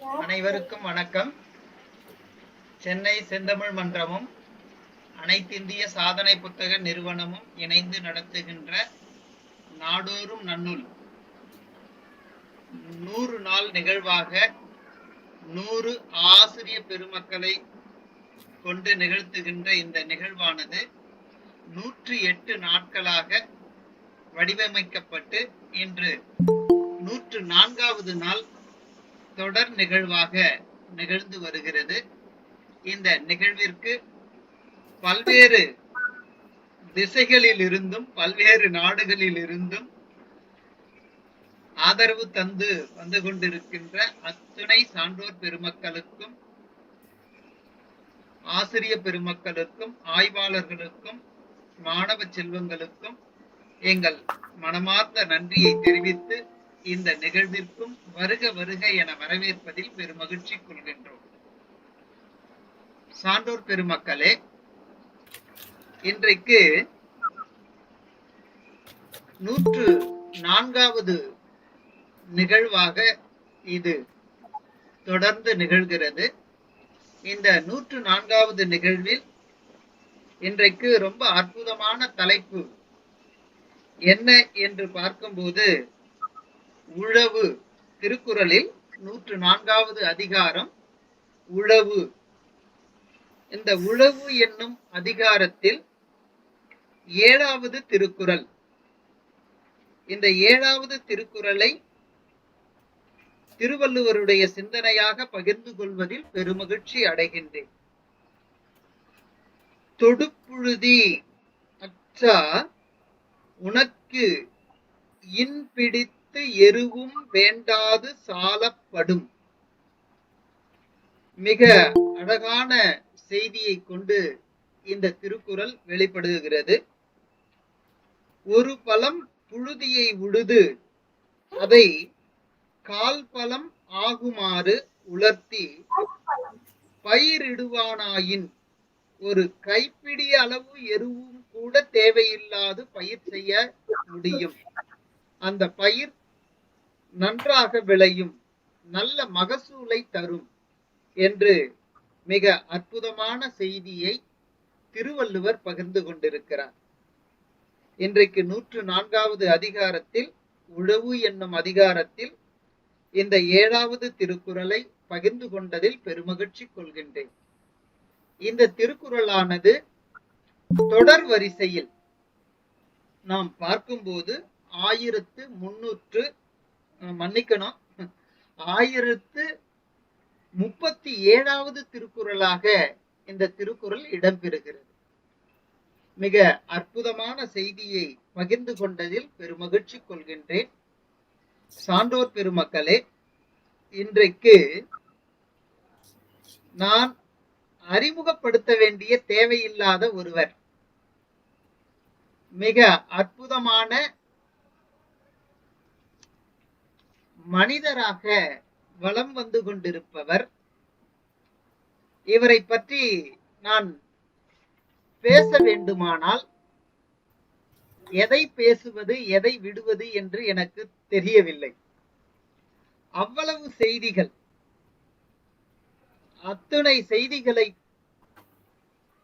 அனைவருக்கும் வணக்கம். சென்னை செந்தமிழ் மன்றமும் அனைத்திந்திய சாதனை புத்தக நிறுவனமும் இணைந்து நடத்துகின்ற நாடோறும் நன்னூல் 100 நாள் நிகழ்வாக 100 ஆசிரிய பெருமக்களை கொண்டு நிகழ்த்துகின்ற இந்த நிகழ்வானது 108 நாட்களாக வடிவமைக்கப்பட்டு இன்று 104வது நாள் தொடர் நிகழ்வாக நிகழ்ந்து வருகிறது. இந்த நிகழ்விற்கு பல்வேறு திசைகளில் இருந்தும் பல்வேறு நாடுகளில் இருந்தும் ஆதரவு தந்து வந்து கொண்டிருக்கின்ற அத்துணை சான்றோர் பெருமக்களுக்கும், ஆசிரிய பெருமக்களுக்கும், ஆய்வாளர்களுக்கும், மாணவ செல்வங்களுக்கும் எங்கள் மனமார்ந்த நன்றியை தெரிவித்து இந்த நிகழ்விற்கும் வருக வருக என வரவேற்பதில் பெருமகிழ்ச்சி கொள்கின்றோம். சான்றோர் பெருமக்களே, இன்றைக்கு 104வது நிகழ்வாக இது தொடர்ந்து நிகழ்கிறது. இந்த 104வது நிகழ்வில் இன்றைக்கு ரொம்ப அற்புதமான தலைப்பு என்ன என்று பார்க்கும்போது, உழவு. திருக்குறளில் 104வது அதிகாரம் உழவு. இந்த உழவு என்னும் அதிகாரத்தில் 7வது திருக்குறள். இந்த 7வது திருக்குறளை திருவள்ளுவருடைய சிந்தனையாக பகிர்ந்து கொள்வதில் பெருமகிழ்ச்சி அடைகின்றேன். தொடுப்புழுதி அச்சா உனக்கு இன்பிடித்து எருவும் வேண்டாது சாலப்படும். மிக அழகான செய்தியை கொண்டு இந்த திருக்குறள் வெளிப்படுகிறது. ஒரு பழம் புழுதியை உழுது அதை கால் பழம் ஆகுமாறு உலர்த்தி பயிரிடுவானாயின் ஒரு கைப்பிடி அளவு எருவும் கூட தேவையில்லாது பயிர் செய்ய முடியும். அந்த பயிர் நன்றாக விளையும், நல்ல மகசூலை தரும் என்று மிக அற்புதமான செய்தியை திருவள்ளுவர் பகிர்ந்து கொண்டிருக்கிறார். இன்றைக்கு 104வது அதிகாரத்தில், உழவு என்னும் அதிகாரத்தில் இந்த 7வது திருக்குறளை பகிர்ந்து கொண்டதில் பெருமகிழ்ச்சி கொள்கின்றேன். இந்த திருக்குறளானது தொடர் வரிசையில் நாம் பார்க்கும்போது 1037வது திருக்குறளாக இந்த திருக்குறள் இடம்பெறுகிறது. மிக அற்புதமான செய்தியை பகிர்ந்து கொண்டதில் பெருமகிழ்ச்சி கொள்கின்றேன். சான்றோர் பெருமக்களே, இன்றைக்கு நான் அறிமுகப்படுத்த வேண்டிய தேவையில்லாத ஒருவர், மிக அற்புதமான மனிதராக வலம் வந்து கொண்டிருப்பவர். இவரை பற்றி நான் பேச வேண்டுமானால் எதை பேசுவது எதை விடுவது என்று எனக்கு தெரியவில்லை. அவ்வளவு செய்திகள், அத்துணை செய்திகளை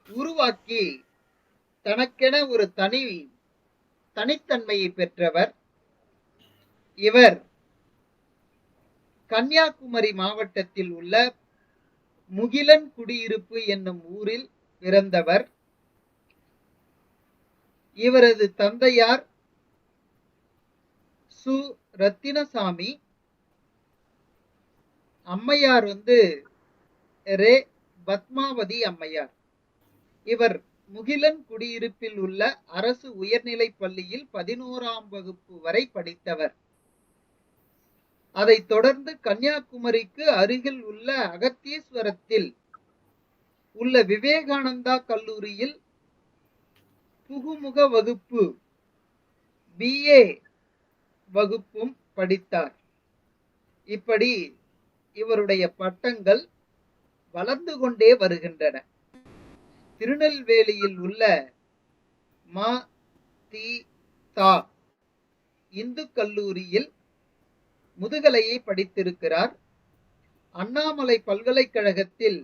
உருவாக்கி தனக்கென ஒரு தனித்தன்மையை பெற்றவர் இவர். கன்னியாகுமரி மாவட்டத்தில் உள்ள முகிலன் குடியிருப்பு என்னும் ஊரில் பிறந்தவர். இவரது தந்தையார் சு ரத்தினசாமி, அம்மையார் ரே பத்மாவதி அம்மையார். இவர் முகிலன் குடியிருப்பில் உள்ள அரசு உயர்நிலைப் பள்ளியில் 11ஆம் வகுப்பு வரை படித்தவர். அதைத் தொடர்ந்து கன்னியாகுமரிக்கு அருகில் உள்ள அகத்தீஸ்வரத்தில் உள்ள விவேகானந்தா கல்லூரியில் புகுமுக வகுப்பு BA வகுப்பும் படித்தார். இப்படி இவருடைய பட்டங்கள் வளர்ந்து கொண்டே வருகின்றன. திருநெல்வேலியில் உள்ள ம.தி.தா. இந்து கல்லூரியில் முதுகலையை படித்திருக்கிறார். அண்ணாமலை பல்கலைக்கழகத்தில்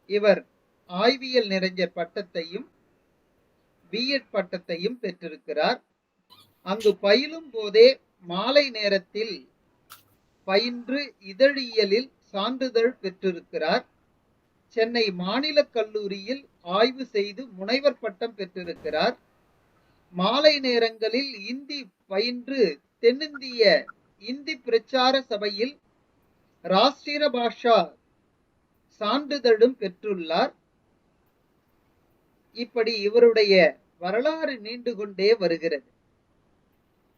இவர் ஆய்வியல் நிறைஞர் பட்டத்தையும் பிஎட் பட்டத்தையும் பெற்றிருக்கிறார். அங்கு பயிலும் போதே மாலை நேரத்தில் பயின்று இதழியலில் சான்றிதழ் பெற்றிருக்கிறார். சென்னை மாநில கல்லூரியில் ஆய்வு செய்து முனைவர் பட்டம் பெற்றிருக்கிறார். மாலை நேரங்களில் இந்தி பயின்று தென்னிந்திய இந்தி பிரச்சார சபையில் ராஷ்டிர பாஷா சான்றிதழும் பெற்றுள்ளார். இப்படி இவருடைய வரலாறு நீண்டு கொண்டே வருகிறது.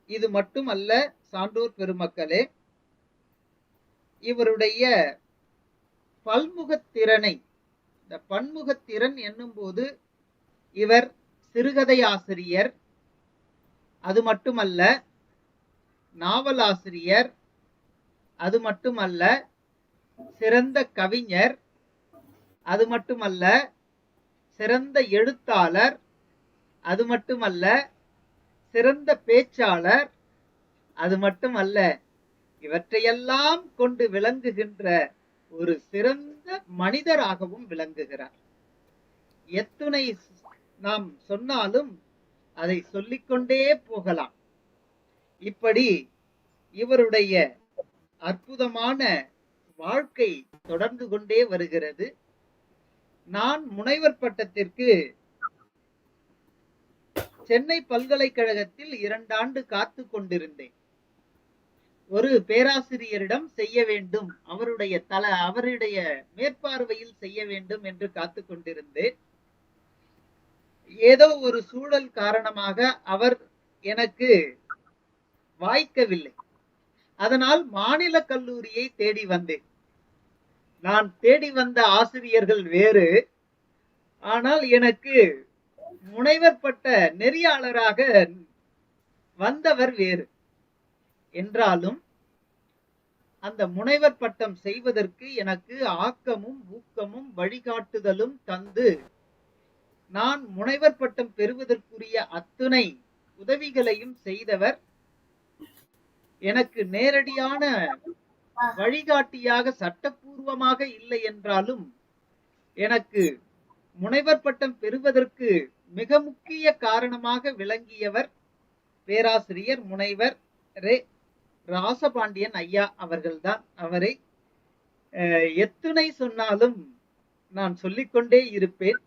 இது மட்டுமல்ல சான்றோர் பெருமக்களே, இவருடைய பல்முகத்திறனை, இந்த பன்முகத்திறன் என்னும் போது இவர் சிறுகதை ஆசிரியர், அது மட்டுமல்ல நாவலாசிரியர், அது மட்டுமல்ல சிறந்த கவிஞர், அது மட்டுமல்ல சிறந்த எழுத்தாளர், அது மட்டுமல்ல சிறந்த பேச்சாளர், அது மட்டுமல்ல இவற்றையெல்லாம் கொண்டு விளங்குகின்ற ஒரு சிறந்த மனிதராகவும் விளங்குகிறார். எத்துணை நாம் சொன்னாலும் அதை சொல்லிக்கொண்டே போகலாம். இப்படி இவருடைய அற்புதமான வாழ்க்கை தொடர்ந்து கொண்டே வருகிறது. நான் முனைவர் பட்டத்திற்கு சென்னை பல்கலைக்கழகத்தில் 2 ஆண்டு காத்து கொண்டிருந்தேன். ஒரு பேராசிரியரிடம் செய்ய வேண்டும், அவருடைய மேற்பார்வையில் செய்ய வேண்டும் என்று காத்து கொண்டிருந்தேன். ஏதோ ஒரு சூழல் காரணமாக அவர் எனக்கு வாய்க்கவில்லை. அதனால் மாநில கல்லூரியை தேடி வந்தேன். நான் தேடி வந்த ஆசிரியர்கள் வேறு, ஆனால் எனக்கு முனைவர் பட்ட நெறியாளராக வந்தவர் வேறு. என்றாலும் அந்த முனைவர் பட்டம் செய்வதற்கு எனக்கு ஆக்கமும் ஊக்கமும் வழிகாட்டுதலும் தந்து நான் முனைவர் பட்டம் பெறுவதற்குரிய அத்துணை உதவிகளையும் செய்தவர், எனக்கு நேரடியான வழிகாட்டியாக சட்டப்பூர்வமாக இல்லை என்றாலும் எனக்கு முனைவர் பட்டம் பெறுவதற்கு மிக முக்கிய காரணமாக விளங்கியவர் பேராசிரியர் முனைவர் ராசபாண்டியன் ஐயா அவர்கள்தான். அவரை எத்துணை சொன்னாலும் நான் சொல்லிக்கொண்டே இருப்பேன்.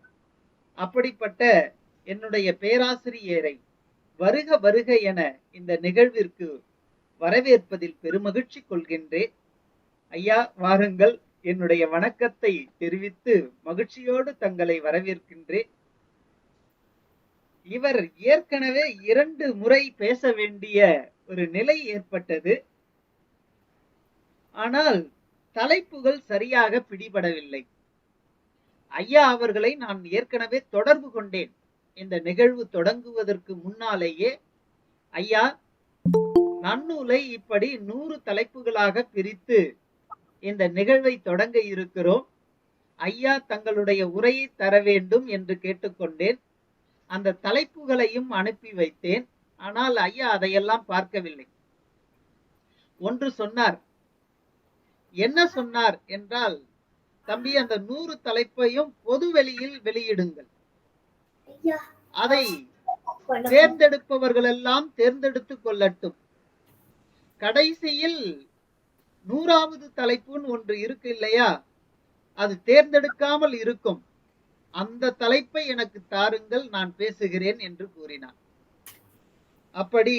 அப்படிப்பட்ட என்னுடைய பேராசிரியரை வருக வருக என இந்த நிகழ்விற்கு வரவேற்பதில் பெருமகிழ்ச்சி கொள்கின்றேன். ஐயா வாருங்கள், என்னுடைய வணக்கத்தை தெரிவித்து மகிழ்ச்சியோடு தங்களை வரவேற்கின்றேன். இவர் ஏற்கனவே 2 முறை பேச வேண்டிய ஒரு நிலை ஏற்பட்டது. ஆனால் தலைப்புகள் சரியாக பிடிபடவில்லை. ஐயா அவர்களை நான் ஏற்கனவே தொடர்பு கொண்டேன். இந்த நிகழ்வு தொடங்குவதற்கு முன்னாலேயே, ஐயா நன்னூலை இப்படி 100 தலைப்புகளாக பிரித்து இந்த நிகழ்வை தொடங்க இருக்கிறோம், ஐயா தங்களுடைய உரையை தர வேண்டும் என்று கேட்டுக்கொண்டேன். அந்த தலைப்புகளையும் அனுப்பி வைத்தேன். ஆனால் ஐயா அதையெல்லாம் பார்க்கவில்லை. ஒன்று சொன்னார். என்ன சொன்னார் என்றால், தம்பி அந்த 100 தலைப்பையும் பொது வெளியில் வெளியிடுங்கள், அதை தேர்ந்தெடுப்பவர்கள் எல்லாம் தேர்ந்தெடுத்துக் கொள்ளட்டும், கடைசியில் 100வது தலைப்புன்னு ஒன்று இருக்கு இல்லையா, அது தேர்ந்தெடுக்காமல் இருக்கும், அந்த தலைப்பை எனக்கு தாருங்கள், நான் பேசுகிறேன் என்று கூறினார். அப்படி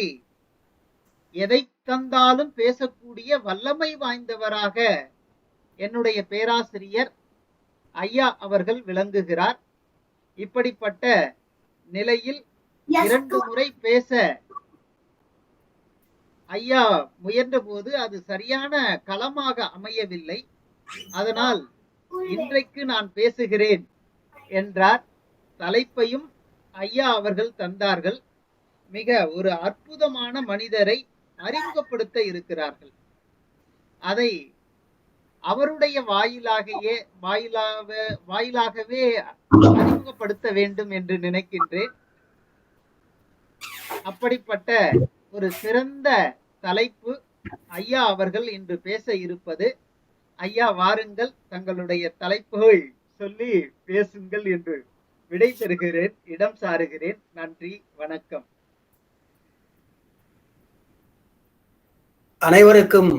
எதை தந்தாலும் பேசக்கூடிய வல்லமை வாய்ந்தவராக என்னுடைய பேராசிரியர் ஐயா அவர்கள் விளங்குகிறார். இப்படிப்பட்ட நிலையில் 2 முறை பேச ஐயா முயன்ற போது அது சரியான களமாக அமையவில்லை. அதனால் இன்றைக்கு நான் பேசுகிறேன் என்றார். தலைப்பையும் ஐயா அவர்கள் தந்தார்கள். மிக ஒரு அற்புதமான மனிதரை அறிமுகப்படுத்த இருக்கிறார்கள். அதை அவருடைய வாயிலாகவே அறிமுகப்படுத்த வேண்டும் என்று நினைக்கின்றேன். அப்படிப்பட்ட ஒரு சிறந்த தலைப்பு ஐயா அவர்கள் இன்று பேச இருப்பது. ஐயா வாருங்கள், தங்களுடைய தலைப்புகள் சொல்லி பேசுங்கள் என்று விடை பெறுகிறேன், இடம் சாருகிறேன். நன்றி, வணக்கம். அனைவருக்கும்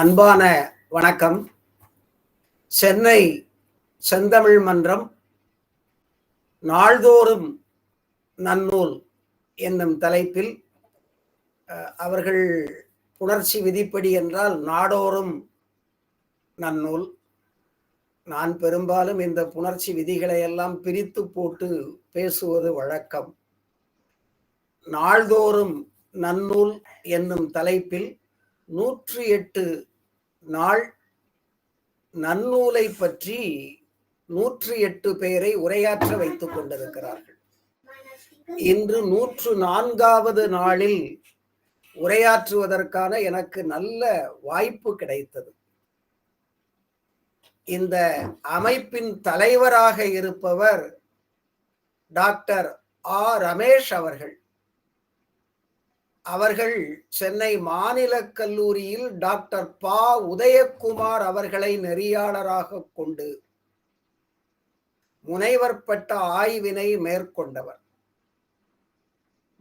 அன்பான வணக்கம். சென்னை செந்தமிழ் மன்றம் நாள்தோறும் நன்னூல் என்னும் தலைப்பில் அவர்கள் புணர்ச்சி விதிப்படி என்றால் நாடோறும் நன்னூல். நான் பெரும்பாலும் இந்த புணர்ச்சி விதிகளை எல்லாம் பிரித்து போட்டு பேசுவது வழக்கம். நாள்தோறும் நன்னூல் என்னும் தலைப்பில் 108 நாள் நன்னூலை பற்றி 108 பேரை உரையாற்ற வைத்துக் கொண்டிருக்கிறார்கள். இன்று 104வது நாளில் உரையாற்றுவதற்கான எனக்கு நல்ல வாய்ப்பு கிடைத்தது. இந்த அமைப்பின் தலைவராக இருப்பவர் டாக்டர் ரமேஷ் அவர்கள். அவர்கள் சென்னை மாநில கல்லூரியில் டாக்டர் உதயகுமார் அவர்களை நெறியாளராக கொண்டு முனைவர் பட்ட ஆய்வினை மேற்கொண்டவர்.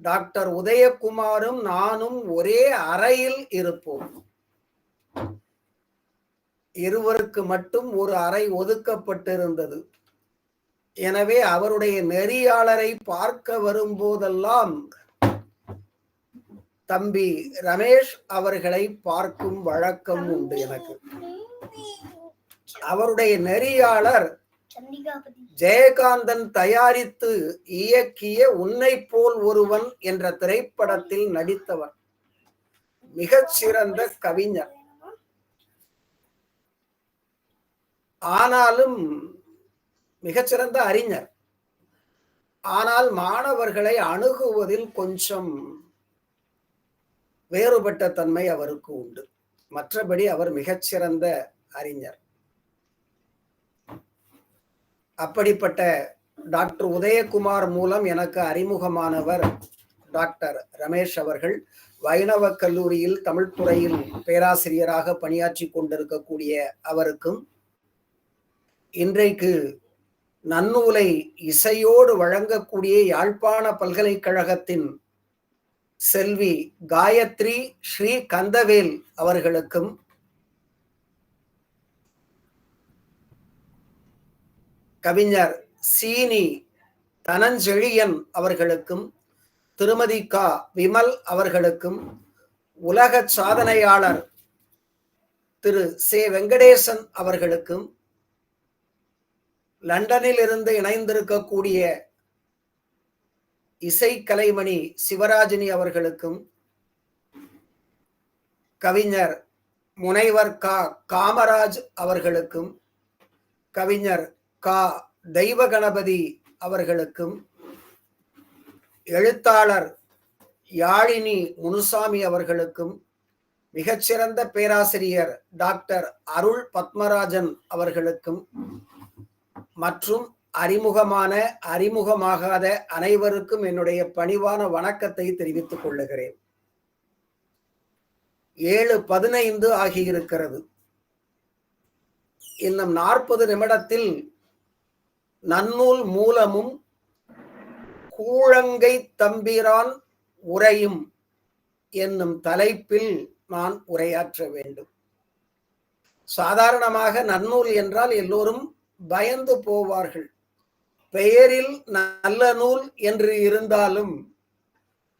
டாக்டர் உதயகுமாரும் நானும் ஒரே அறையில் இருப்போம். இருவருக்கு மட்டும் ஒரு அறை ஒதுக்கப்பட்டிருந்தது. எனவே அவருடைய நெறியாளரை பார்க்க வரும்போதெல்லாம் தம்பி ரமேஷ் அவர்களை பார்க்கும் வழக்கம் உண்டு எனக்கு. அவருடைய நெறியாளர் ஜெயகாந்தன் தயாரித்து இயக்கிய உன்னை போல் ஒருவன் என்ற திரைப்படத்தில் நடித்தவர். மிகச் சிறந்த கவிஞர். ஆனாலும் மிகச்சிறந்த அறிஞர். ஆனால் மாணவர்களை அணுகுவதில் கொஞ்சம் வேறுபட்ட தன்மை அவருக்கு உண்டு. மற்றபடி அவர் மிகச்சிறந்த அறிஞர். அப்படிப்பட்ட டாக்டர் உதயகுமார் மூலம் எனக்கு அறிமுகமானவர் டாக்டர் ரமேஷ் அவர்கள். வைணவ கல்லூரியில் தமிழ்துறையில் பேராசிரியராக பணியாற்றி கொண்டிருக்கக்கூடிய அவருக்கும், இன்றைக்கு நன்னூலை இசையோடு வழங்கக்கூடிய யாழ்ப்பாண பல்கலைக்கழகத்தின் செல்வி காயத்ரி ஸ்ரீ கந்தவேல் அவர்களுக்கும், கவிஞர் சீனி தனஞ்செழியன் அவர்களுக்கும், திருமதி விமல் அவர்களுக்கும், உலக சாதனையாளர் திரு வெங்கடேசன் அவர்களுக்கும், லண்டனில் இருந்து இணைந்திருக்கக்கூடிய இசை கலைமணி சிவராஜினி அவர்களுக்கும், கவிஞர் முனைவர் காமராஜ் அவர்களுக்கும், கவிஞர் தெய்வ கணபதி அவர்களுக்கும், எழுத்தாளர் யாழினி முனுசாமி அவர்களுக்கும், மிகச்சிறந்த பேராசிரியர் டாக்டர் அருள் பத்மராஜன் அவர்களுக்கும், மற்றும் அறிமுகமாகாத அனைவருக்கும் என்னுடைய பணிவான வணக்கத்தை தெரிவித்துக் கொள்ளுகிறேன். 7:15 ஆகியிருக்கிறது. இன்னும் 40 நிமிடத்தில் நன்னூல் மூலமும் கூழங்கை தம்பிரான் உரையும் என்னும் தலைப்பில் நான் உரையாற்ற வேண்டும். சாதாரணமாக நன்னூல் என்றால் எல்லோரும் பயந்து போவார்கள். பெயரில் நல்ல நூல் என்று இருந்தாலும்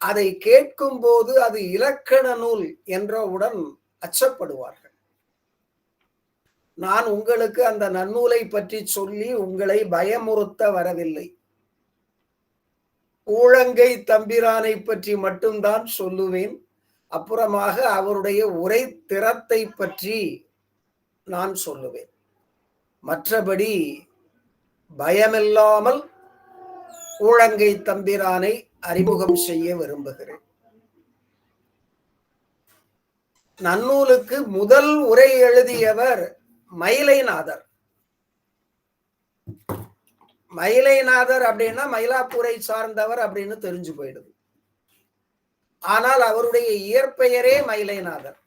அதை கேட்கும் போது அது இலக்கண நூல் என்றவுடன் அச்சப்படுவார்கள். நான் உங்களுக்கு அந்த நன்னூலை பற்றி சொல்லி உங்களை பயமுறுத்த வரவில்லை. கூழங்கை தம்பிரானை பற்றி மட்டும்தான் சொல்லுவேன். அப்புறமாக அவருடைய உரை திறத்தை பற்றி நான் சொல்லுவேன். மற்றபடி பயமில்லாமல் கூழங்கை தம்பிரானை அறிமுகம் செய்ய விரும்புகிறேன். நன்னூலுக்கு முதல் உரை எழுதியவர் மயிலைநாதர். மயிலைநாதர் அப்படின்னா மயிலாப்பூரை சார்ந்தவர் அப்படின்னு தெரிஞ்சு போயிடுது. ஆனால் அவருடைய இயற்பெயரே மயிலைநாதர்.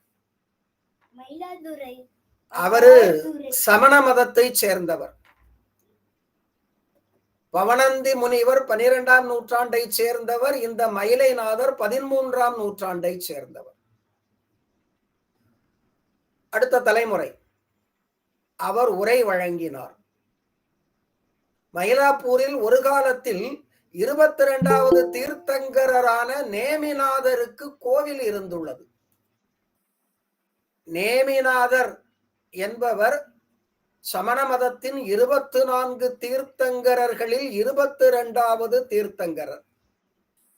அவரு சமண மதத்தை சேர்ந்தவர். பவனந்தி முனிவர் 12ஆம் நூற்றாண்டை சேர்ந்தவர். இந்த மயிலைநாதர் 13ஆம் நூற்றாண்டை சேர்ந்தவர். அடுத்த தலைமுறை அவர் உரை வழங்கினார். மயிலாப்பூரில் ஒரு காலத்தில் 22வது தீர்த்தங்கரான நேமிநாதருக்கு கோவில் இருந்துள்ளது. நேமிநாதர் என்பவர் சமண மதத்தின் 24 தீர்த்தங்கரர்களில் 22வது தீர்த்தங்கரர்.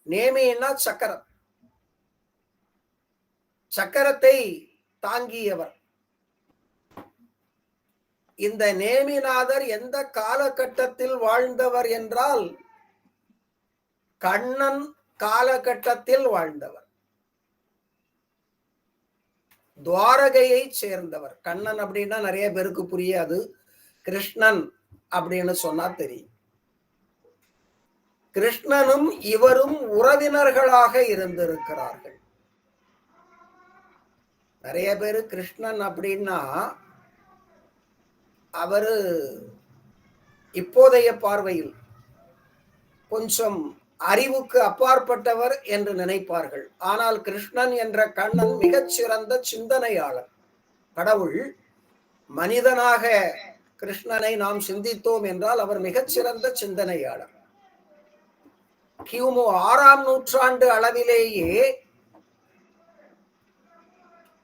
நேமின்னா சக்கரம், சக்கரத்தை தாங்கியவர். இந்த நேமிநாதர் எந்த காலகட்டத்தில் வாழ்ந்தவர் என்றால் கண்ணன் காலகட்டத்தில் வாழ்ந்தவர். துவாரகையை சேர்ந்தவர். கண்ணன் அப்படின்னா நிறைய பேருக்கு புரியாது. கிருஷ்ணன் அப்படின்னு சொன்னா தெரியும். கிருஷ்ணனும் இவரும் உறவினர்களாக இருந்திருக்கிறார்கள். நிறைய பேரு கிருஷ்ணன் அப்படின்னா அவரு இப்போதைய பார்வையில் கொஞ்சம் அறிவுக்கு அப்பாற்பட்டவர் என்று நினைப்பார்கள். ஆனால் கிருஷ்ணன் என்ற கண்ணன் மிகச்சிறந்த சிந்தனையாளர். கடவுள் மனிதனாக கிருஷ்ணனை நாம் சிந்தித்தோம் என்றால் அவர் மிகச்சிறந்த சிந்தனையாளர். கிமு 6ஆம் நூற்றாண்டு அளவிலேயே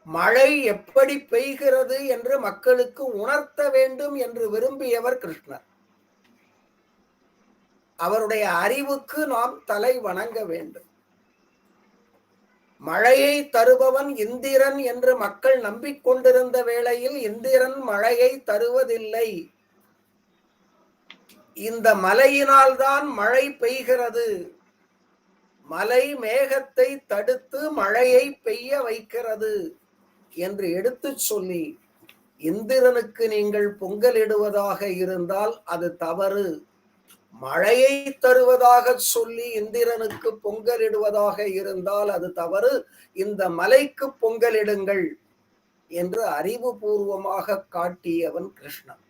மழை எப்படி பெய்கிறது என்று மக்களுக்கு உணர்த்த வேண்டும் என்று விரும்பியவர் கிருஷ்ணர். அவருடைய அறிவுக்கு நாம் தலை வணங்க வேண்டும். மழையை தருபவன் இந்திரன் என்று மக்கள் நம்பிக்கொண்டிருந்த வேளையில் இந்திரன் மழையை தருவதில்லை. இந்த மலையினால் தான் மழை பெய்கிறது. மலை மேகத்தை தடுத்து மழையை பெய்ய வைக்கிறது என்று எடுத்து சொல்லி, இந்திரனுக்கு நீங்கள் பொங்கலிடுவதாக இருந்தால் அது தவறு. மழையை தருவதாக சொல்லி இந்திரனுக்கு பொங்கலிடுவதாக இருந்தால் அது தவறு. இந்த மலைக்கு பொங்கலிடுங்கள் என்று அறிவுபூர்வமாக காட்டியவன் கிருஷ்ணன்.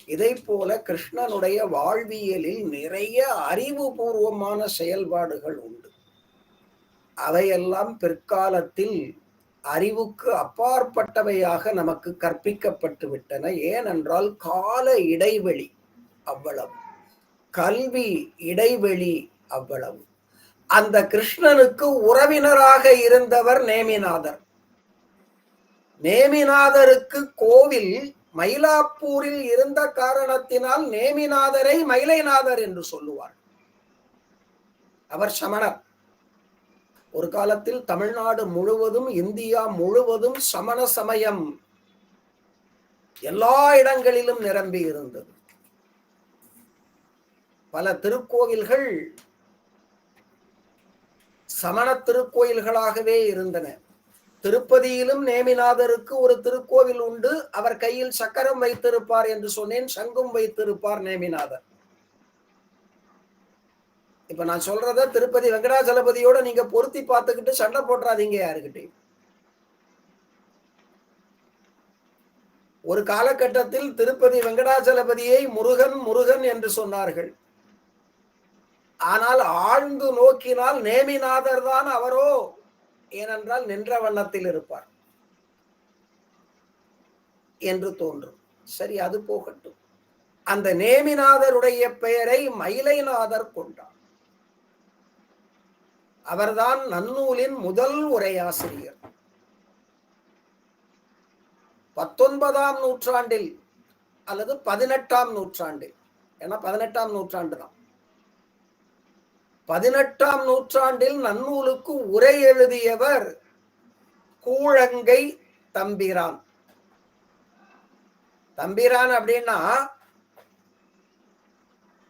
இதை போல கிருஷ்ணனுடைய வாழ்வியலில் நிறைய அறிவுபூர்வமான செயல்பாடுகள் உண்டு. அவையெல்லாம் பிற்காலத்தில் அறிவுக்கு அப்பாற்பட்டவையாக நமக்கு கற்பிக்கப்பட்டு விட்டன. ஏனென்றால் கால இடைவெளி அவ்வளவு, கல்வி இடைவெளி அவ்வளவு. அந்த கிருஷ்ணனுக்கு உறவினராக இருந்தவர் நேமிநாதர். நேமிநாதருக்கு கோவில் மயிலாப்பூரில் இருந்த காரணத்தினால் நேமிநாதரை மயிலைநாதர் என்று சொல்லுவார். அவர் சமணர். ஒரு காலத்தில் தமிழ்நாடு முழுவதும், இந்தியா முழுவதும் சமண சமயம் எல்லா இடங்களிலும் நிரம்பி இருந்தது. பல திருக்கோயில்கள் சமண திருக்கோயில்களாகவே இருந்தன. திருப்பதியிலும் நேமிநாதருக்கு ஒரு திருக்கோவில் உண்டு. அவர் கையில் சக்கரம் வைத்திருப்பார் என்று சொன்னேன், சங்கும் வைத்திருப்பார் நேமிநாதர். இப்ப நான் சொல்றத திருப்பதி வெங்கடாச்சலபதியோட நீங்க பொருத்தி பார்த்துக்கிட்டு சண்டை போட்டுறாதீங்க யாருக்கிட்டையும். ஒரு காலகட்டத்தில் திருப்பதி வெங்கடாச்சலபதியை முருகன் முருகன் என்று சொன்னார்கள். ஆனால் ஆழ்ந்து நோக்கினால் நேமிநாதர் தான் அவரோ, ஏனென்றால் நின்ற வண்ணத்தில் இருப்பார் என்று தோன்றும். சரி, அது போகட்டும். அந்த நேமிநாதருடைய பெயரை மயிலைநாதர் கொண்டார். அவர்தான் நன்னூலின் முதல் உரையாசிரியர். 19ஆம் நூற்றாண்டில் அல்லது 18ஆம் நூற்றாண்டில், ஏன்னா 18ஆம் நூற்றாண்டு தான், 18ஆம் நூற்றாண்டில் நன்னூலுக்கு உரை எழுதியவர் கூழங்கை தம்பிரான். தம்பிரான் அப்படின்னா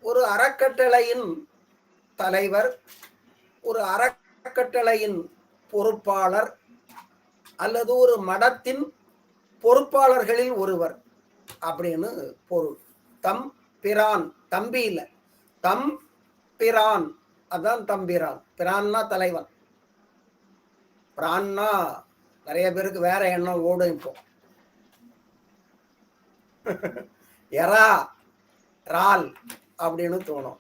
ஒரு அறக்கட்டளையின் தலைவர், ஒரு அறக்கட்டளையின் பொறுப்பாளர், அல்லது ஒரு மடத்தின் பொறுப்பாளர்களில் ஒருவர் அப்படின்னு பொருள். தம் பிரான், தம்பி இல்ல, தம் பிரான், அதான் தம்பிரான். பிரான்னா தலைவன், பிரான்னா நிறைய பேருக்கு வேற எண்ணம் ஓடும். இப்போ எரா ரால் அப்படின்னு தோணும்.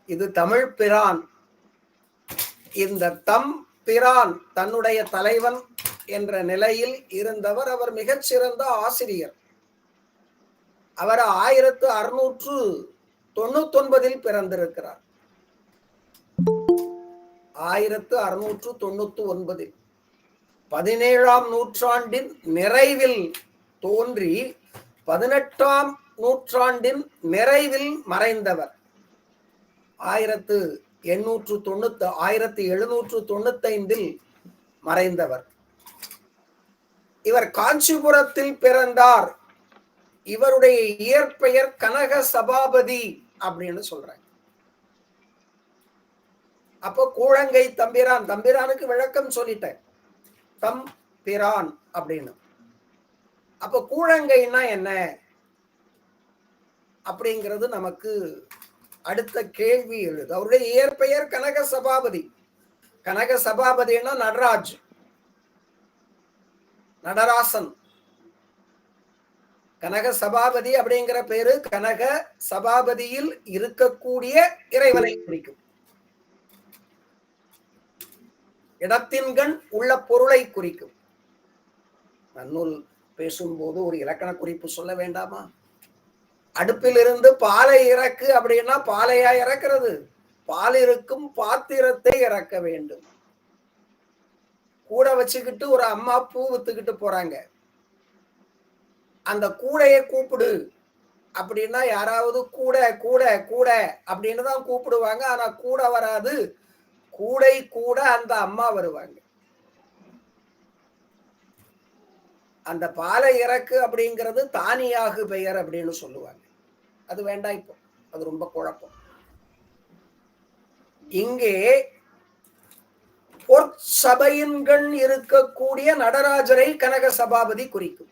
இது தமிழ் பிரான். இந்த தம் பிரான் தன்னுடைய தலைவன் என்ற நிலையில் இருந்தவர். அவர் மிகச்சிறந்த ஆசிரியர். அவர் 1699 பிறந்திருக்கிறார். 1699 17ஆம் நூற்றாண்டின் நிறைவில் தோன்றி 18ஆம் நூற்றாண்டின் நிறைவில் மறைந்தவர். 1795 மறைந்தவர். இவர் காஞ்சிபுரத்தில் பிறந்தார். இவருடைய இயற்பெயர் கனக சபாபதி அப்படின்னு சொல்றாங்க. அப்போ கூழங்கை தம்பிரான், தம்பிரானுக்கு விளக்கம் சொல்லிட்டேன், தம் பிரான் அப்படின்னு. அப்ப கூழங்கைன்னா என்ன அப்படிங்கிறது நமக்கு அடுத்த கேள்வி எழுது. அவருடைய இயற்பெயர் கனக சபாபதி. கனக சபாபதினா நடராஜ், நடராசன். கனக சபாபதி அப்படிங்கிற பேரு கனக சபாபதியில் இருக்கக்கூடிய இறைவனை குறிக்கும். இடத்தின்கண் உள்ள பொருளை குறிக்கும். நன்னூல் பேசும்போது ஒரு இலக்கண குறிப்பு சொல்ல வேண்டாமா? அடுப்பில் இருந்து பாலை இறக்கு அப்படின்னா பாலையா இறக்கிறது? பால் இருக்கும் பாத்திரத்தை இறக்க வேண்டும். கூட வச்சுக்கிட்டு ஒரு அம்மா பூ வித்துக்கிட்டு போறாங்க. அந்த கூடையை கூப்பிடு அப்படின்னா யாராவது கூட கூட கூட அப்படின்னு தான் கூப்பிடுவாங்க. ஆனா கூட வராது, கூடை கூட அந்த அம்மா வருவாங்க. அந்த பாலை இறக்கு அப்படிங்கிறது தானியாகு பெயர் அப்படின்னு சொல்லுவாங்க. அது வேண்டாம், இப்போ அது ரொம்ப குழப்பம். இங்கே பொற்சபையின்கண் இருக்கக்கூடிய நடராஜரை கனக சபாபதி குறிக்கும்.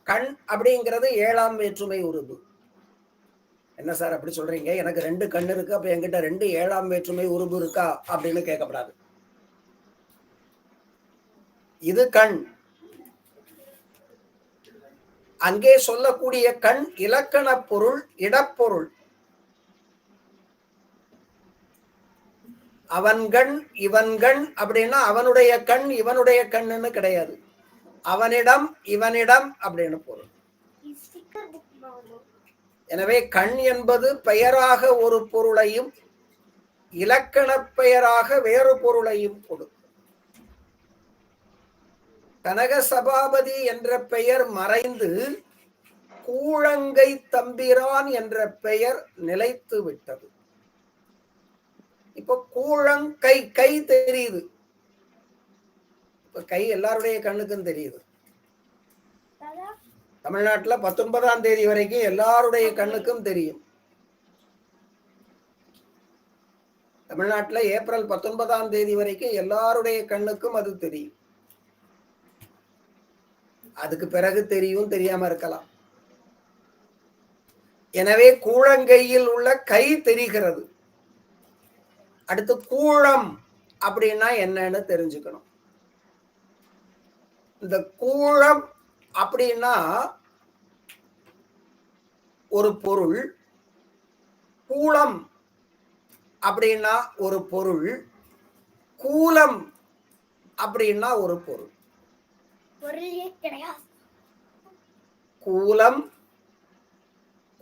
கண் அப்படிங்கிறது 7ஆம் வேற்றுமை உருபு. என்ன சார் அப்படி சொல்றீங்க? எனக்கு 2 கண் இருக்கு, அப்ப என்கிட்ட 2 7ஆம் வேற்றுமை உருபு இருக்கா அப்படின்னு கேட்கப்படாது. இது கண். அங்கே சொல்லக்கூடிய கண் இலக்கண பொருள், இடப்பொருள். அவன்கண் இவன்கண் அப்படின்னா அவனுடைய கண் இவனுடைய கண்ணுன்னு கிடையாது. அவனிடம் இவனிடம் அப்படின்னு பொருள். எனவே கண் என்பது பெயராக ஒரு பொருளையும் இலக்கண பெயராக வேறு பொருளையும் கொடுக்கும். கனக சபாபதி என்ற பெயர் மறைந்து கூழங்கை தம்பிரான் என்ற பெயர் நிலைத்து விட்டது. இப்ப கூழங்கை, கை தெரியுது. இப்ப கை எல்லாருடைய கண்ணுக்கும் தெரியுது. தமிழ்நாட்டுல 19ஆம் தேதி வரைக்கும் எல்லாருடைய கண்ணுக்கும் தெரியும். தமிழ்நாட்டுல ஏப்ரல் 19ஆம் தேதி வரைக்கும் எல்லாருடைய கண்ணுக்கும் அது தெரியும். அதுக்கு பிறகு தெரியும், தெரியாம இருக்கலாம். எனவே கூழங்கையில் உள்ள கை தெரிகிறது. அடுத்து கூழம் அப்படின்னா என்னன்னு தெரிஞ்சுக்கணும். இந்த கூழம் அப்படின்னா ஒரு பொருள், கூலம் அப்படின்னா ஒரு பொருள், கூலம் அப்படின்னா ஒரு பொருள். கூலம்,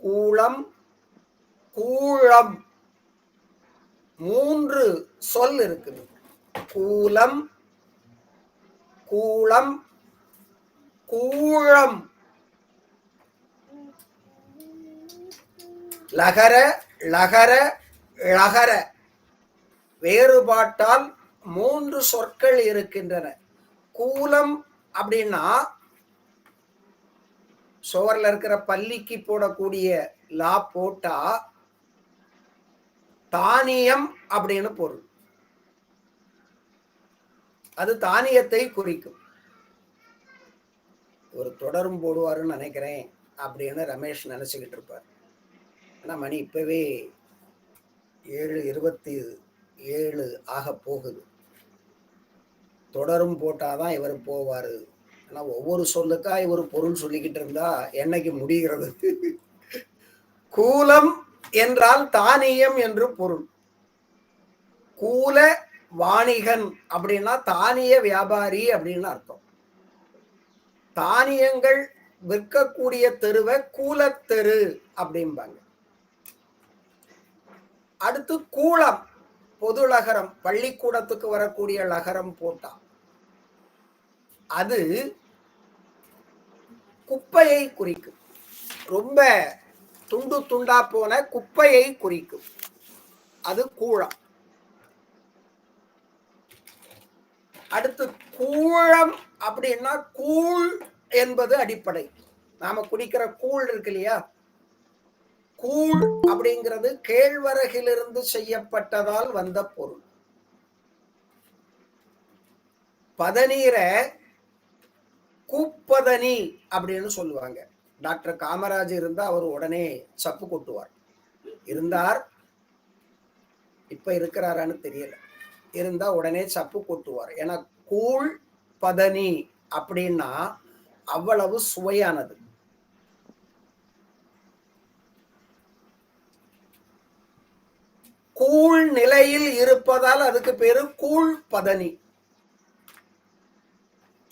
கூளம், கூழம் 3 சொல் இருக்குது. கூலம், கூளம், கூழம். லகர லகர ழகர வேறுபாட்டால் 3 சொற்கள் இருக்கின்றன. கூலம் அப்படின்னா சோர்ல இருக்கிற பள்ளிக்கு போடக்கூடிய லா போட்டா தானியம் அப்படின்னு பொருள். அது தானியத்தை குறிக்கும். ஒரு தொடரும் போடுவாருன்னு நினைக்கிறேன் அப்படின்னு ரமேஷ் நினைச்சுக்கிட்டு இருப்பார். ஆனா மணி இப்பவே 7:27 ஆக போகுது. தொடரும் போட்டாதான் இவர் போவாரு ஆனா ஒவ்வொரு சொல்லுக்கா ஒரு பொருள் சொல்லிக்கிட்டு இருந்தா என்னைக்கு முடிகிறது? கூலம் என்றால் தானியம் என்று பொருள். கூல வாணிகன் அப்படின்னா தானிய வியாபாரி அப்படின்னு அர்த்தம். தானியங்கள் விற்கக்கூடிய தெருவை கூலத்தெரு அப்படிம்பாங்க. அடுத்து கூலம், பொது லகரம், பள்ளிக்கூடத்துக்கு வரக்கூடிய லகரம் போட்டா அது குப்பையை குறிக்கும். ரொம்ப துண்டு துண்டா போன குப்பையை குறிக்கும். அது கூழம். அடுத்து கூழம் அப்படின்னா கூழ் என்பது அடிப்படை. நாம குடிக்கிற கூழ் இருக்கு இல்லையா, கூழ் அப்படிங்கிறது கேழ்வரகிலிருந்து செய்யப்பட்டதால் வந்த பொருள். பதநீரை கூப்பதனி அப்படின்னு சொல்லுவாங்க. டாக்டர் காமராஜ் இருந்தா அவர் உடனே சப்பு கொட்டுவார். இருந்தார், இப்ப இருக்கிறாரான்னு தெரியல. இருந்தா உடனே சப்பு கொட்டுவார். ஏன்னா கூழ் பதனி அப்படின்னா அவ்வளவு சுவையானது. கூழ் நிலையில் இருப்பதால் அதுக்கு பேரு கூழ் பதனி.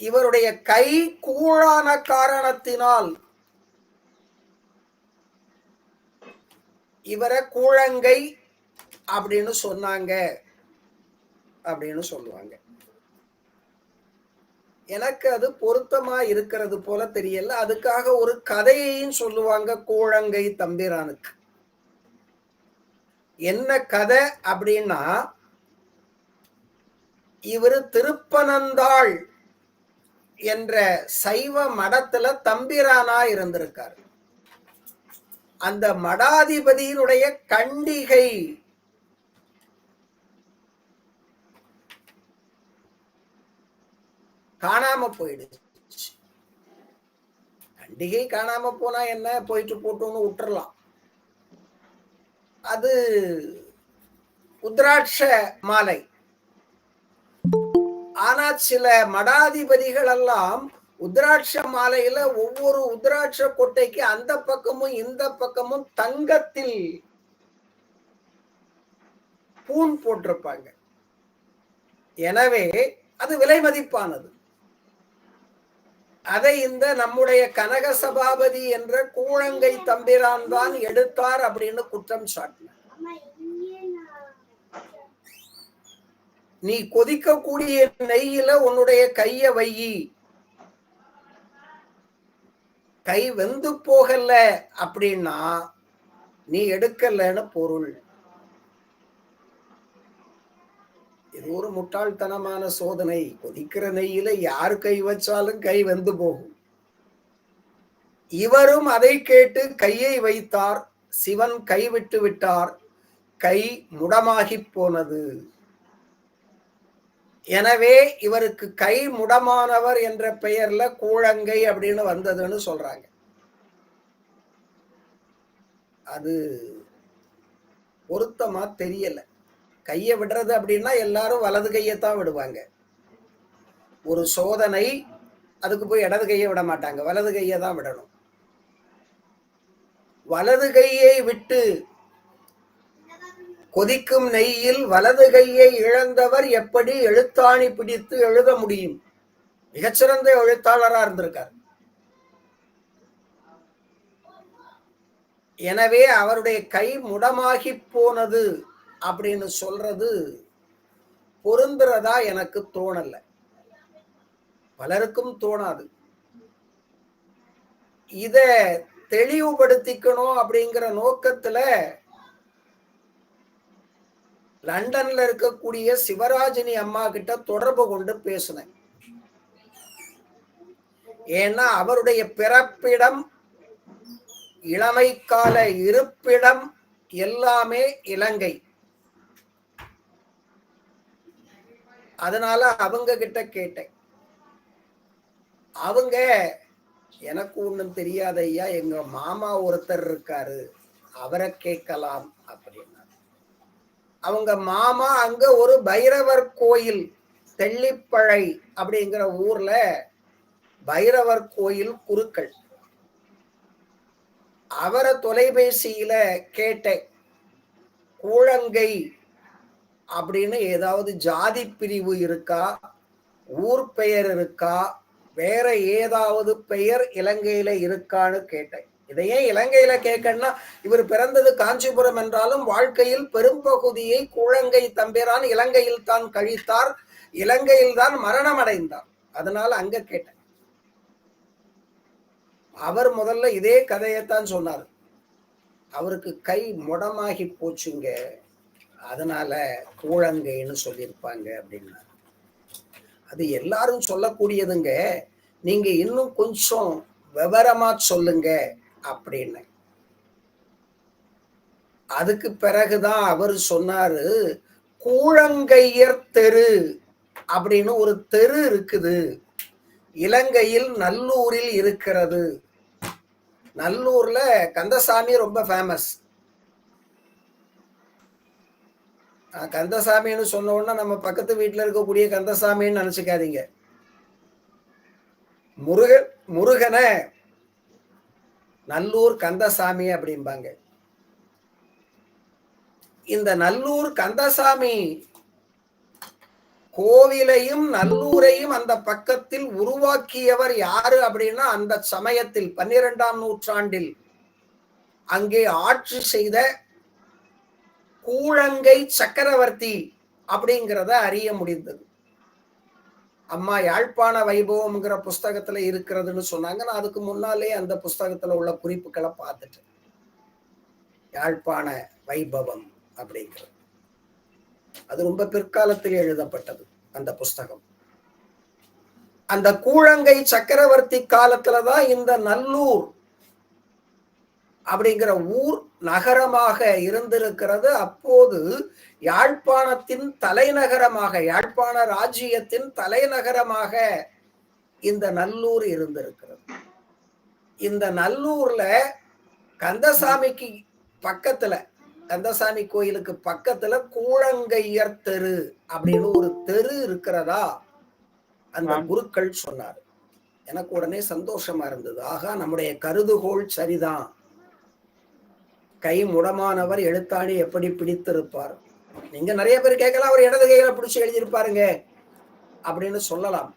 இவருடைய கை கூழான காரணத்தினால் இவரை கூழங்கை அப்படின்னு சொன்னாங்க அப்படின்னு சொல்லுவாங்க. எனக்கு அது பொருத்தமா இருக்கிறது போல தெரியல. அதுக்காக ஒரு கதையையும் சொல்லுவாங்க கூழங்கை தம்பிரானுக்கு. என்ன கதை அப்படின்னா, இவரு திருப்பனந்தாள் என்ற சைவ மடத்துல தம்பிரானா இருந்திருக்காரு. அந்த மடாதிபதியினுடைய கண்டிகை காணாம போயிடுச்சு. கண்டிகை காணாம போனா என்ன, போயிட்டு போட்டோன்னு விட்டுறலாம். அது உத்ராட்ச மாலை. ஆனா சில மடாதிபதிகள் எல்லாம் உத்ராட்ச மாலையில ஒவ்வொரு உத்ராட்ச கொட்டைக்கு அந்த பக்கமும் இந்த பக்கமும் தங்கத்தில் பூன் போட்டிருப்பாங்க. எனவே அது விலை மதிப்பானது. அதை இந்த நம்முடைய கனக சபாபதி என்ற கூழங்கை தம்பிரான் தான் எடுத்தார் அப்படின்னு குற்றம் சாட்டினார். நீ கொதிக்கக்கூடிய நெய்யில உன்னுடைய கைய வையி, கை வெந்து போகல அப்படின்னா நீ எடுக்கலன்னு பொருள். இது ஒரு முட்டாள்தனமான சோதனை. கொதிக்கிற நெய்யில யாரு கை வச்சாலும் கை வெந்து போகும். இவரும் அதை கேட்டு கையை வைத்தார். சிவன் கைவிட்டு விட்டார். கை முடமாகி போனது. எனவே இவருக்கு கை முடமானவர் என்ற பெயர்ல கூழங்கை அப்படின்னு வந்ததுன்னு சொல்றாங்க. அது பொருத்தமா தெரியல. கையை விடுறது அப்படின்னா எல்லாரும் வலது கையைத்தான் விடுவாங்க. ஒரு சோதனை, அதுக்கு போய் இடது கையை விட மாட்டாங்க, வலது கையை தான் விடணும். வலது கையை விட்டு கொதிக்கும் நெய்யில் வலது கையை இழந்தவர் எப்படி எழுத்தாணி பிடித்து எழுத முடியும்? மிகச்சிறந்த எழுத்தாளரா இருந்திருக்கார். எனவே அவருடைய கை முடமாகி போனது அப்படின்னு சொல்றது பொருந்துறதா எனக்கு தோணல. பலருக்கும் தோணாது. இத தெளிவுபடுத்திக்கணும் அப்படிங்கிற நோக்கத்துல லண்டன்ல இருக்கக்கூடிய சிவராஜினி அம்மா கிட்ட தொடர்பு கொண்டு பேசினேன். ஏன்னா அவருடைய பிறப்பிடம், இளமை கால இருப்பிடம் எல்லாமே இலங்கை. அதனால அவங்க கிட்ட கேட்டேன். அவங்க எனக்கு ஒண்ணும் தெரியாத ஐயா, எங்க மாமா ஒருத்தர் இருக்காரு, அவரை கேட்கலாம் அப்படின்னா. அவங்க மாமா அங்க ஒரு பைரவர் கோயில் தெள்ளிப்பழை அப்படிங்கிற ஊர்ல பைரவர் கோயில் குருக்கள். அவரை தொலைபேசியில கேட்டேன், கூழங்கை அப்படின்னு ஏதாவது ஜாதி பிரிவு இருக்கா, ஊர் பெயர் இருக்கா, வேற ஏதாவது பெயர் இலங்கையில இருக்கான்னு கேட்டேன். இதையே இலங்கையில கேட்கணும்னா, இவர் பிறந்தது காஞ்சிபுரம் என்றாலும் வாழ்க்கையில் பெரும்பகுதியை கூழங்கை தம்பிரான் இலங்கையில் தான் கழித்தார், இலங்கையில் தான் மரணம் அடைந்தார். அதனால அங்க கேட்டேன். அவர் முதல்ல இதே கதையைத்தான் சொன்னார். அவருக்கு கை முடமாகி போச்சுங்க, அதனால கூழங்கைன்னு சொல்லியிருப்பாங்க அப்படின்னா. அது எல்லாரும் சொல்லக்கூடியதுங்க, நீங்க இன்னும் கொஞ்சம் விவரமா சொல்லுங்க அப்படின்னு. அதுக்கு பிறகுதான் அவர் சொன்னாரு, கூழங்கையர் தெரு அப்படின்னு ஒரு தெரு இருக்குது, இலங்கையில் நல்லூரில் இருக்கிறது. நல்லூர்ல கந்தசாமி ரொம்ப ஃபேமஸ். கந்தசாமின்னு சொன்ன உடனே நம்ம பக்கத்து வீட்டுல இருக்கக்கூடிய கந்தசாமின்னு நினைச்சுக்காதீங்க. முருகனை நல்லூர் கந்தசாமி அப்படிம்பாங்க. இந்த நல்லூர் கந்தசாமி கோவிலையும் நல்லூரையும் அந்த பக்கத்தில் உருவாக்கியவர் யாரு அப்படின்னா, அந்த சமயத்தில் 12ஆம் நூற்றாண்டில் அங்கே ஆட்சி செய்த கூழங்கை சக்கரவர்த்தி அப்படிங்கிறத அறிய முடிந்தது. அம்மா யாழ்ப்பாண வைபவம்ங்கிற புஸ்தகத்துல இருக்கிறதுன்னு சொன்னாங்க. நான் அதுக்கு முன்னாலே அந்த புஸ்தகத்துல உள்ள குறிப்புகளை பார்த்துட்டேன். யாழ்ப்பாண வைபவம் அப்படிங்கிறது அது ரொம்ப பிற்காலத்தில் எழுதப்பட்டது அந்த புஸ்தகம். அந்த கூழங்கை சக்கரவர்த்தி காலத்துலதான் இந்த நல்லூர் அப்படிங்கிற ஊர் நகரமாக இருந்திருக்கிறது. அப்போது யாழ்ப்பாணத்தின் தலைநகரமாக, யாழ்ப்பாண ராஜ்ஜியத்தின் தலைநகரமாக இந்த நல்லூர் இருந்திருக்கிறது. இந்த நல்லூர்ல கந்தசாமிக்கு பக்கத்துல, கந்தசாமி கோயிலுக்கு பக்கத்துல கூழங்கையர் தெரு அப்படின்னு ஒரு தெரு இருக்கிறதா அந்த குருக்கள் சொன்னார். எனக்கு உடனே சந்தோஷமா இருந்தது. ஆகா, நம்முடைய கருதுகோள் சரிதான். கை முடமானவர் எழுத்தாணி எப்படி பிடித்திருப்பார்? நீங்க நிறைய பேர் கேட்கலாம், அவர் இடது கையில பிடிச்சு எழுதியிருப்பாருங்க அப்படின்னு சொல்லலாம்.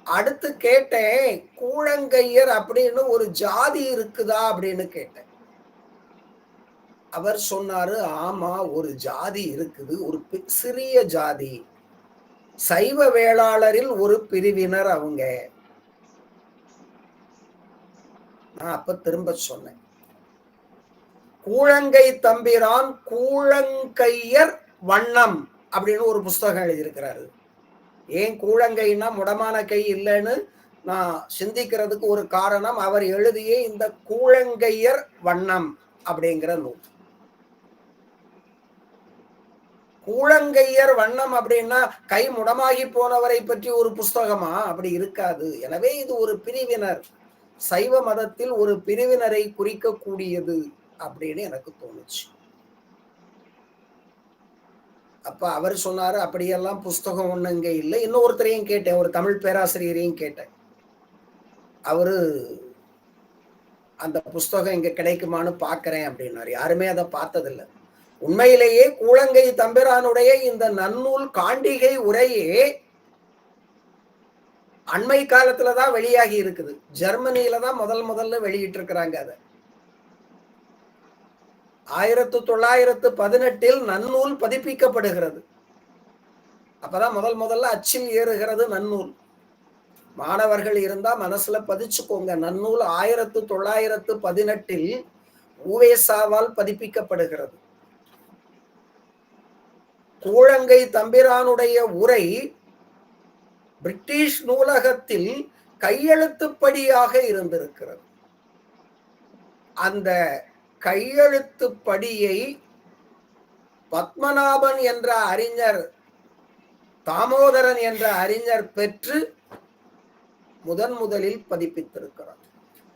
அடுத்து கேட்டேன், கூழங்கையர் அப்படின்னு ஒரு ஜாதி இருக்குதா அப்படின்னு கேட்டேன். அவர் சொன்னாரு, ஆமா ஒரு ஜாதி இருக்குது, ஒரு சிறிய ஜாதி, சைவ வேளாளரில் ஒரு பிரிவினர் அவங்க. நான் அப்ப திரும்ப சொன்னேன், கூழங்கை தம்பிரான் கூழங்கையர் வண்ணம் அப்படின்னு ஒரு புஸ்தகம் எழுதியிருக்கிறாரு. ஏன் கூழங்கைன்னா முடமான கை இல்லைன்னு நான் சிந்திக்கிறதுக்கு ஒரு காரணம், அவர் எழுதிய இந்த கூழங்கையர் வண்ணம் அப்படிங்கிற நூல். கூழங்கையர் வண்ணம் அப்படின்னா கை முடமாகி போனவரை பற்றி ஒரு புஸ்தகமா? அப்படி இருக்காது. எனவே இது ஒரு பிரிவினர், சைவ மதத்தில் ஒரு பிரிவினரை குறிக்கக்கூடியது அப்படின்னு எனக்கு தோணுச்சு. அப்ப அவர் சொன்னாரு, அப்படியெல்லாம் புஸ்தகம் ஒண்ணு இங்க இல்லை. இன்னொருத்தரையும் கேட்டேன், ஒரு தமிழ் பேராசிரியரையும் கேட்டேன். அவரு அந்த புஸ்தகம் இங்க கிடைக்குமான்னு பாக்குறேன் அப்படின்னாரு. யாருமே அதை பார்த்ததில்லை. உண்மையிலேயே கூழங்கை தம்பிரானுடைய இந்த நன்னூல் காண்டிகை உரையே அண்மை காலத்துலதான் வெளியாகி இருக்குது. ஜெர்மனியில தான் முதல்ல வெளியிட்டு இருக்கிறாங்க. அதை 1918 நன்னூல் பதிப்பிக்கப்படுகிறது. அப்பதான் முதல்ல அச்சில் ஏறுகிறது நன்னூல். மாணவர்கள் இருந்தா மனசுல பதிச்சுக்கோங்க. நன்னூல் 1918 உவேசாவால் பதிப்பிக்கப்படுகிறது. கூழங்கை தம்பிரானுடைய உரை பிரிட்டிஷ் நூலகத்தில் கையெழுத்துப்படியாக இருந்திருக்கிறது. அந்த கையெழுத்துப்படியை பத்மநாபன் என்ற அறிஞர், தாமோதரன் என்ற அறிஞர் பெற்று முதலில் பதிப்பித்திருக்கிறார்.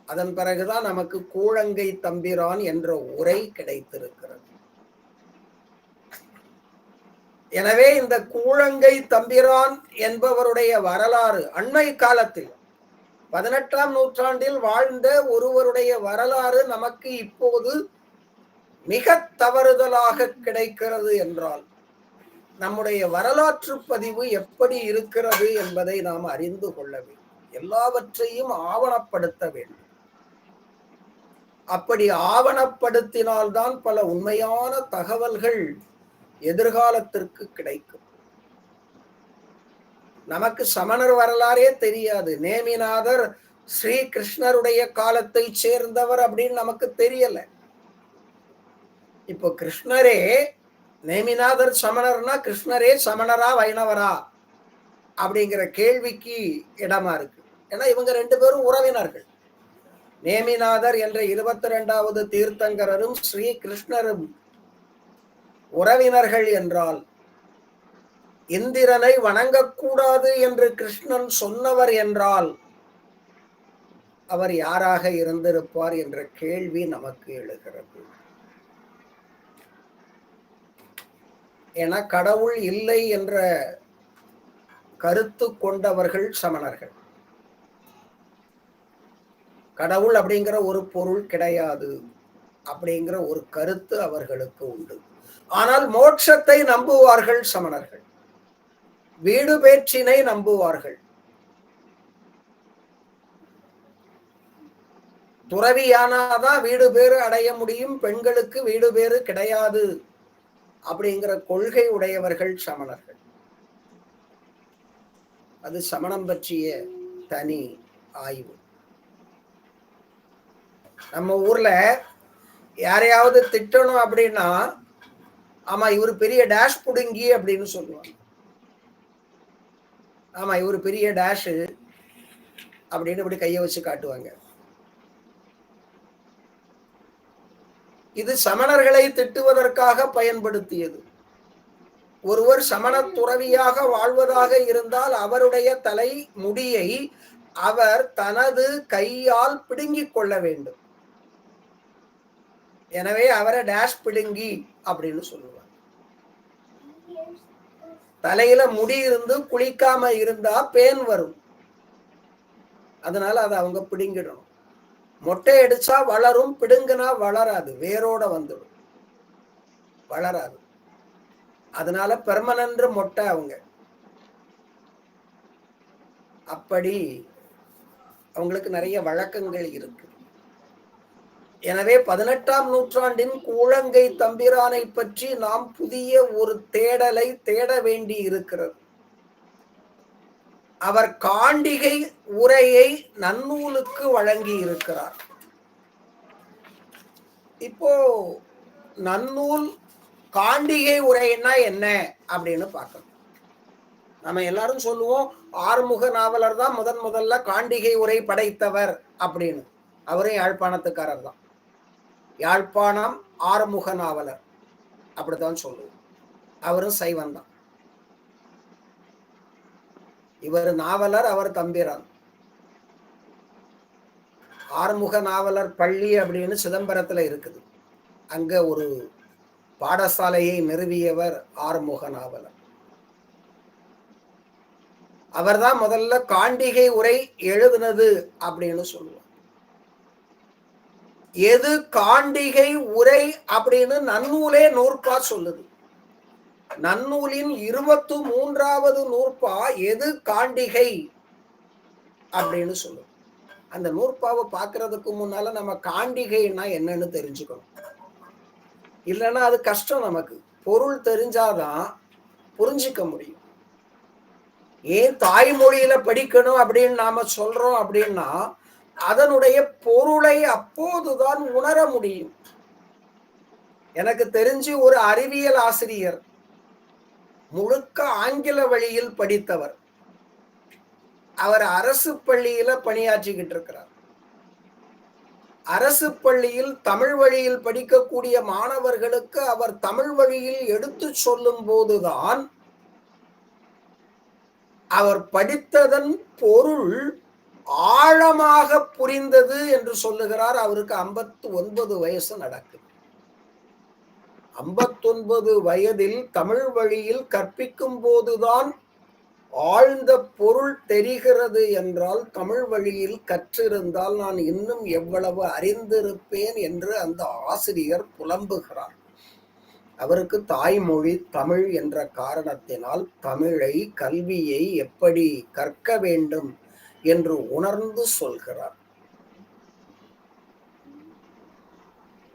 அதன் பிறகுதான் நமக்கு கூழங்கை தம்பிரான் என்ற உரை கிடைத்திருக்கிறது. எனவே இந்த கூழங்கை தம்பிரான் என்பவருடைய வரலாறு அண்மை காலத்தில் 18ஆம் நூற்றாண்டில் வாழ்ந்த ஒருவருடைய வரலாறு நமக்கு இப்போது மிக தவறுதலாக கிடைக்கிறது என்றால் நம்முடைய வரலாற்று பதிவு எப்படி இருக்கிறது என்பதை நாம் அறிந்து கொள்ள வேண்டும். எல்லாவற்றையும் ஆவணப்படுத்த வேண்டும். அப்படி ஆவணப்படுத்தினால்தான் பல உண்மையான தகவல்கள் எதிர்காலத்திற்கு கிடைக்கும். நமக்கு சமணர் வரலாறே தெரியாது. நேமிநாதர் ஸ்ரீ கிருஷ்ணருடைய காலத்தை சேர்ந்தவர் அப்படின்னு நமக்கு தெரியல. இப்போ கிருஷ்ணரே, நேமிநாதர் சமணர்னா கிருஷ்ணரே சமணரா வைணவரா அப்படிங்கிற கேள்விக்கு இடமா இருக்கு. ஏன்னா இவங்க 2 பேரும் உறவினர்கள். நேமிநாதர் என்ற 22வது தீர்த்தங்கரரும் ஸ்ரீ கிருஷ்ணரும் உறவினர்கள் என்றால் இந்திரனை வணங்கக்கூடாது என்று கிருஷ்ணன் சொன்னவர் என்றால் அவர் யாராக இருந்திருப்பார் என்ற கேள்வி நமக்கு எழுகிறது. என கடவுள் இல்லை என்ற கருத்து கொண்டவர்கள் சமணர்கள். கடவுள் அப்படிங்கிற ஒரு பொருள் கிடையாது அப்படிங்கிற ஒரு கருத்து அவர்களுக்கு உண்டு. ஆனால் மோட்சத்தை நம்புவார்கள் சமணர்கள். வீடு பேற்றினை நம்புவார்கள். துறவியானாதான் வீடு பேறு அடைய முடியும், பெண்களுக்கு வீடு பேறு கிடையாது அப்படிங்கிற கொள்கை உடையவர்கள் சமணர்கள். அது சமணம் பற்றிய தனி ஆய்வு. நம்ம ஊர்ல யாரையாவது திட்டணும் அப்படின்னா, ஆமா இவரு பெரிய டேஷ் புடுங்கி அப்படின்னு சொல்லுவாங்க. ஆமா இவரு பெரிய டேஷ் அப்படின்னு இப்படி கையை வச்சு காட்டுவாங்க. இது சமணர்களை திட்டுவதற்காக பயன்படுத்தியது. ஒருவர் சமண துறவியாக வாழ்வதாக இருந்தால் அவருடைய தலை முடியை அவர் தனது கையால் பிடுங்கிக் கொள்ள வேண்டும். எனவே அவரை டேஷ் பிடுங்கி அப்படின்னு சொல்லுவாங்க. தலையில முடி இருந்து குளிக்காம இருந்தா பேன் வரும், அதனால அதை அவங்க பிடுங்கிடணும். மொட்டை அடிச்சா வளரும், பிடுங்கினா வளராது, வேரோட வந்துடும், வளராது. அதனால பெர்மனன்ட் மொட்டை அவங்க. அப்படி அவங்களுக்கு நிறைய வழக்கங்கள் இருக்கு. எனவே 18ஆம் நூற்றாண்டின் கூழங்கை தம்பிரானை பற்றி நாம் புதிய ஒரு தேடலை தேட வேண்டி இருக்கிறது. அவர் காண்டிகை உரையை நன்னூலுக்கு வழங்கி இருக்கிறார். இப்போ நன்னூல் காண்டிகை உரைன்னா என்ன அப்படின்னு பார்க்கணும். நம்ம எல்லாரும் சொல்லுவோம் ஆறுமுக நாவலர் தான் முதல்ல காண்டிகை உரை படைத்தவர் அப்படின்னு. அவரும் யாழ்ப்பாணத்துக்காரர் தான். யாழ்ப்பாணம் ஆறுமுக நாவலர் அப்படித்தான் சொல்லுவோம். அவரும் சைவன் தான். இவர் நாவலர், அவர் தம்பிரான். ஆறுமுக நாவலர் பள்ளி அப்படின்னு சிதம்பரத்துல இருக்குது. அங்க ஒரு பாடசாலையை நிறுவியவர் ஆறுமுக நாவலர். அவர்தான் முதல்ல காண்டிகை உரை எழுதினது அப்படின்னு சொல்லுவார். எது காண்டிகை உரை அப்படின்னு நன்னூலே நூற்பா சொல்லுது. நன்னூலின் 23வது நூற்பா எது காண்டிகை அப்படின்னு சொல்லுது. அந்த நூற்பாவை பார்க்கறதுக்கு முன்னால நம்ம காண்டிகைன்னா என்னன்னு தெரிஞ்சுக்கணும். இல்லைன்னா அது கஷ்டம். நமக்கு பொருள் தெரிஞ்சாதான் புரிஞ்சிக்க முடியும். ஏன் தாய்மொழியில படிக்கணும் அப்படின்னு நாம சொல்றோம் அப்படின்னா அதனுடைய பொருளை அப்போதுதான் உணர முடியும். எனக்கு தெரிஞ்சு ஒரு அறிவியல் ஆசிரியர் முழுக்க ஆங்கில வழியில் படித்தவர். அவர் அரசு பள்ளியில பணியாற்றிக்கிட்டு இருக்கிறார். அரசு பள்ளியில் தமிழ் வழியில் படிக்கக்கூடிய மாணவர்களுக்கு அவர் தமிழ் வழியில் எடுத்து சொல்லும் போதுதான் அவர் படித்ததன் பொருள் ஆழமாக புரிந்தது என்று சொல்லுகிறார். அவருக்கு 59 வயசு நடக்குது. 59 வயதில் தமிழ் வழியில் கற்பிக்கும் போதுதான் ஆழ்ந்த பொருள் தெரிகிறது என்றால், தமிழ் வழியில் கற்றிருந்தால் நான் இன்னும் எவ்வளவு அறிந்திருப்பேன் என்று அந்த ஆசிரியர் புலம்புகிறார். அவருக்கு தாய்மொழி தமிழ் என்ற காரணத்தினால் தமிழை, கல்வியை எப்படி கற்க வேண்டும் என்று உணர்ந்து சொல்கிறார்.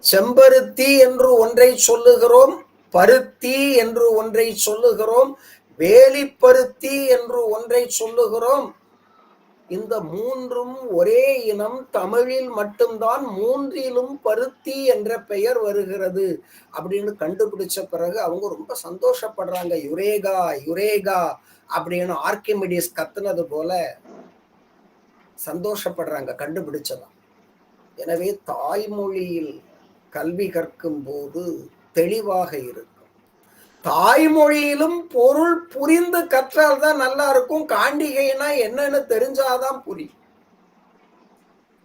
செம்பருத்தி என்று ஒன்றை சொல்லுகிறோம், பருத்தி என்று ஒன்றை சொல்லுகிறோம், வேலிப்பருத்தி என்று ஒன்றை சொல்லுகிறோம். இந்த மூன்றும் ஒரே இனம், தமிழில் மட்டும்தான் மூன்றிலும் பருத்தி என்ற பெயர் வருகிறது அப்படின்னு கண்டுபிடிச்ச பிறகு அவங்க ரொம்ப சந்தோஷப்படுறாங்க. யுரேகா யுரேகா அப்படின்னு ஆர்கிமிடிஸ் கத்துனது போல சந்தோஷப்படுறாங்க கண்டுபிடிச்சதான். எனவே தாய்மொழியில் கல்வி கற்கும் போது தெளிவாக இருக்கும். தாய்மொழியிலும் பொருள் புரிந்து கற்றால் தான் நல்லா இருக்கும். காண்டிகைனா என்னன்னு தெரிஞ்சாதான் புரியும்.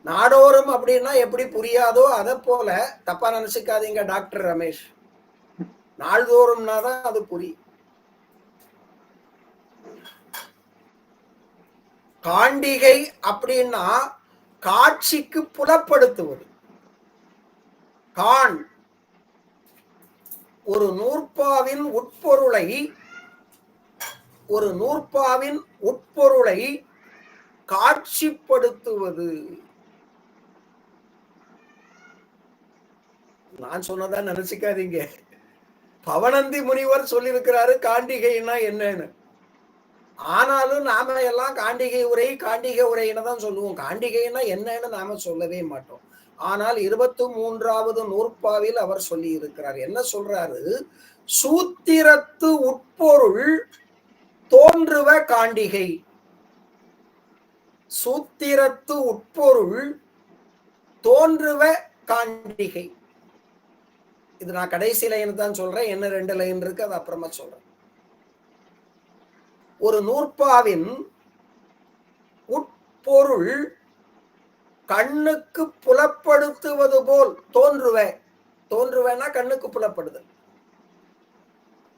நாடோறும் அப்படின்னா எப்படி புரியாதோ அதை போல தப்பா நினைச்சுக்காதீங்க டாக்டர் ரமேஷ். நாள்தோறும்னா தான் அது புரியும். காண்டிகை அப்படின்னா காட்சிக்கு புலப்படுத்துவது. காண் ஒரு நூற்பாவின் உட்பொருளை காட்சிப்படுத்துவது. நான் சொன்னதா நினைச்சுக்காதீங்க. பவனந்தி முனிவர் சொல்லியிருக்கிறாரு காண்டிகைன்னா என்னன்னு. ஆனாலும் நாம எல்லாம் காண்டிகை உரைன்னு தான் சொல்லுவோம். காண்டிகைன்னா என்னன்னு நாம சொல்லவே மாட்டோம். ஆனால் 23வது நூற்பாவில் அவர் சொல்லி இருக்கிறார். என்ன சொல்றாரு? சூத்திரத்து உட்பொருள் தோன்றுவ காண்டிகை. சூத்திரத்து உட்பொருள் தோன்றுவ காண்டிகை. இது நான் கடைசி லைன் தான் சொல்றேன். என்ன 2 லைன் இருக்கு, அது அப்புறமா சொல்றேன். ஒரு நூற்பாவின் உட்பொருள் கண்ணுக்கு புலப்படுத்துவது போல் தோன்றுவேன்னா கண்ணுக்கு புலப்படுதல்.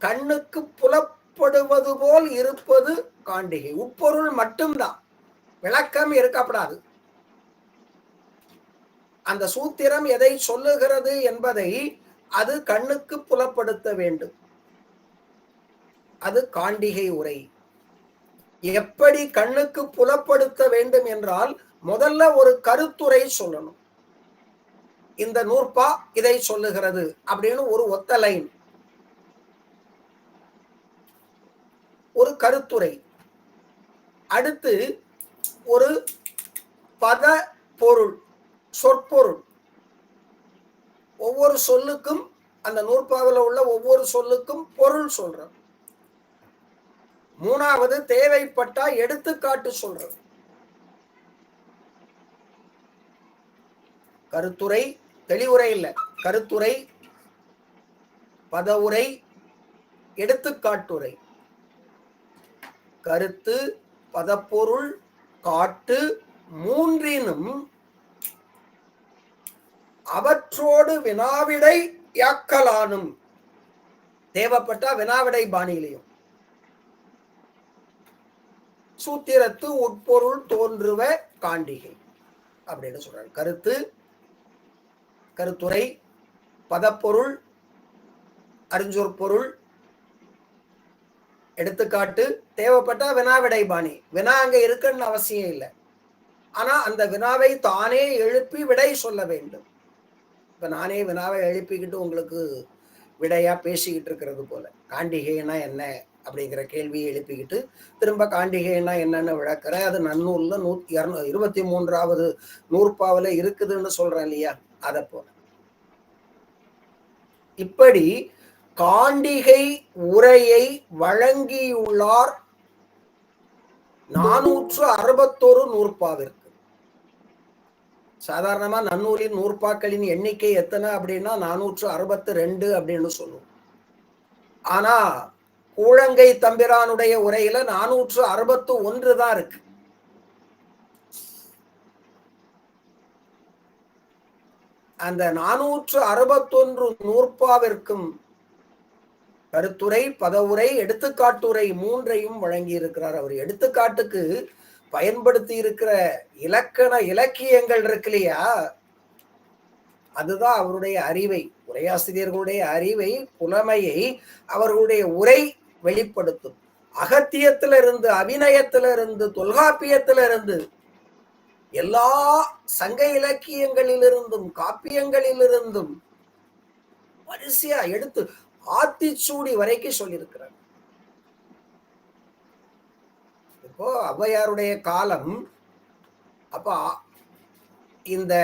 கண்ணுக்கு புலப்படுவது போல் இருப்பது காண்டிகை. உட்பொருள் மட்டும்தான், விளக்கம் இருக்கப்படாது. அந்த சூத்திரம் எதை சொல்லுகிறது என்பதை அது கண்ணுக்கு புலப்படுத்த வேண்டும். அது காண்டிகை உரை. எப்படி கண்ணுக்கு புலப்படுத்த வேண்டும் என்றால், முதல்ல ஒரு கருத்துரை சொல்லணும். இந்த நூற்பா இதை சொல்லுகிறது அப்படின்னு ஒரு ஒத்த லைன், ஒரு கருத்துரை. அடுத்து ஒரு பத பொருள், சொற்பொருள். ஒவ்வொரு சொல்லுக்கும், அந்த நூற்பாவில் உள்ள ஒவ்வொரு சொல்லுக்கும் பொருள் சொல்றோம். 3வது தேவைப்பட்டா எடுத்துக்காட்டு சொல்றது. கருத்துரை, தெளிவுரை இல்ல, கருத்துரை, பதவுரை, எடுத்துக்காட்டுரை. கருத்து, பதப்பொருள், காட்டு மூன்றினும் அவற்றோடு வினாவிடை யாக்கலானும். தேவைப்பட்டா வினாவிடை பாணியிலையும். சூத்திரத்து உட்பொருள் தோன்றுவ காண்டிகை அப்படின்னு சொல்றாரு. கருத்து, கருத்துரை, பதப்பொருள், அறிஞ்சொற்பொருள், எடுத்துக்காட்டு, தேவைப்பட்டா வினாவிடை பாணி. வினா அங்க இருக்குன்னு அவசியம் இல்லை. ஆனா அந்த வினாவை தானே எழுப்பி விடை சொல்ல வேண்டும். இப்ப நானே வினாவை எழுப்பிக்கிட்டு உங்களுக்கு விடையா பேசிக்கிட்டு இருக்கிறது போல, காண்டிகைனா என்ன அப்படிங்கிற கேள்வியை எழுப்பிக்கிட்டு திரும்ப காண்டிகைனா என்னன்னு விளக்குற. அது நன்னூல்ல 23வது நூற்பாவில் இருக்குதுன்னு சொல்றேன் இல்லையா, அதை போல. இப்படி காண்டிகை உரையை வழங்கியுள்ளார் 461 நூற்பாவிற்கு. சாதாரணமா நன்னூலின் நூற்பாக்களின் எண்ணிக்கை எத்தனை அப்படின்னா 462 அப்படின்னு சொல்லுவோம். ஆனா கூழங்கை தம்பிரானுடைய உரையில 461 தான் இருக்கு. அந்த 461 நூற்பாவிற்கும் கருத்துரை, பதவுரை, எடுத்துக்காட்டுரை மூன்றையும் வழங்கி இருக்கிறார். அவர் எடுத்துக்காட்டுக்கு பயன்படுத்தி இருக்கிற இலக்கியங்கள் இருக்கு இல்லையா, அதுதான் அவருடைய அறிவை, உரையாசிரியர்களுடைய அறிவை, புலமையை அவர்களுடைய உரை வெளிப்படுத்தும். அகத்தியத்திலிருந்து, அபிநயத்திலிருந்து, தொல்காப்பியத்திலிருந்து, எல்லா சங்க இலக்கியங்களிலிருந்தும், காப்பியங்களிலிருந்தும் வரிசையா எடுத்து ஆத்திச்சூடி வரைக்கும் சொல்லியிருக்கிறார். இப்போ ஔவையாருடைய காலம், அப்ப இந்த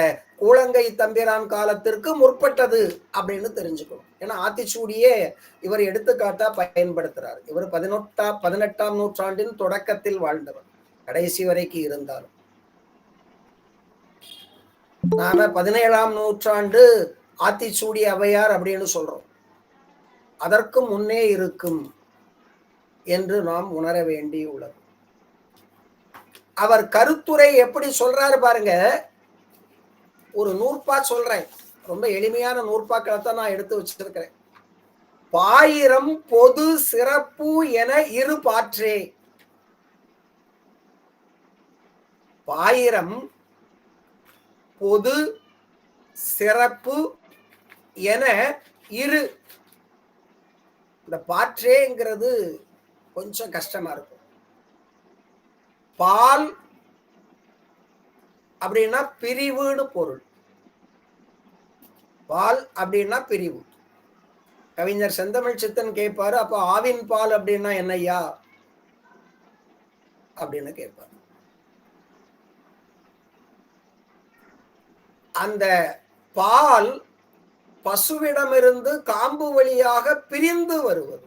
கூழங்கை தம்பிரான் காலத்திற்கு முற்பட்டது அப்படின்னு தெரிஞ்சுக்கணும். ஏன்னா ஆத்திச்சூடியே இவர் எடுத்துக்காட்டா பயன்படுத்துறாரு. இவர் 18ஆம் நூற்றாண்டின் தொடக்கத்தில் வாழ்ந்தவர், கடைசி வரைக்கும் இருந்தாலும். நாம 17ஆம் நூற்றாண்டு ஆத்திச்சூடி ஔவையார் அப்படின்னு சொல்றோம். அதற்கு முன்னே இருக்கும் என்று நாம் உணர வேண்டியுள்ளது. அவர் கருத்துரை எப்படி சொல்றாரு பாருங்க. ஒரு நூற்பா சொல்றேன், ரொம்ப எளிமையான நூற்பாக்களை தான் நான் எடுத்து வச்சிருக்கிறேன். பாயிரம் பொது சிறப்பு என இரு பாற்றே. பாயிரம் பொது சிறப்பு என இரு. இந்த பாற்றேங்கிறது கொஞ்சம் கஷ்டமா இருக்கும். பால் அப்படின்னா பிரிவுன்னு பொருள். பால் அப்படின்னா பிரிவு. கவிஞர் செந்தமிழ் சித்தன் கேட்பாரு, அப்ப ஆவின் பால் அப்படின்னா என்னையா அப்படின்னு கேட்பாரு. அந்த பால் பசுவிடமிருந்து காம்பு வழியாக பிரிந்து வருவது.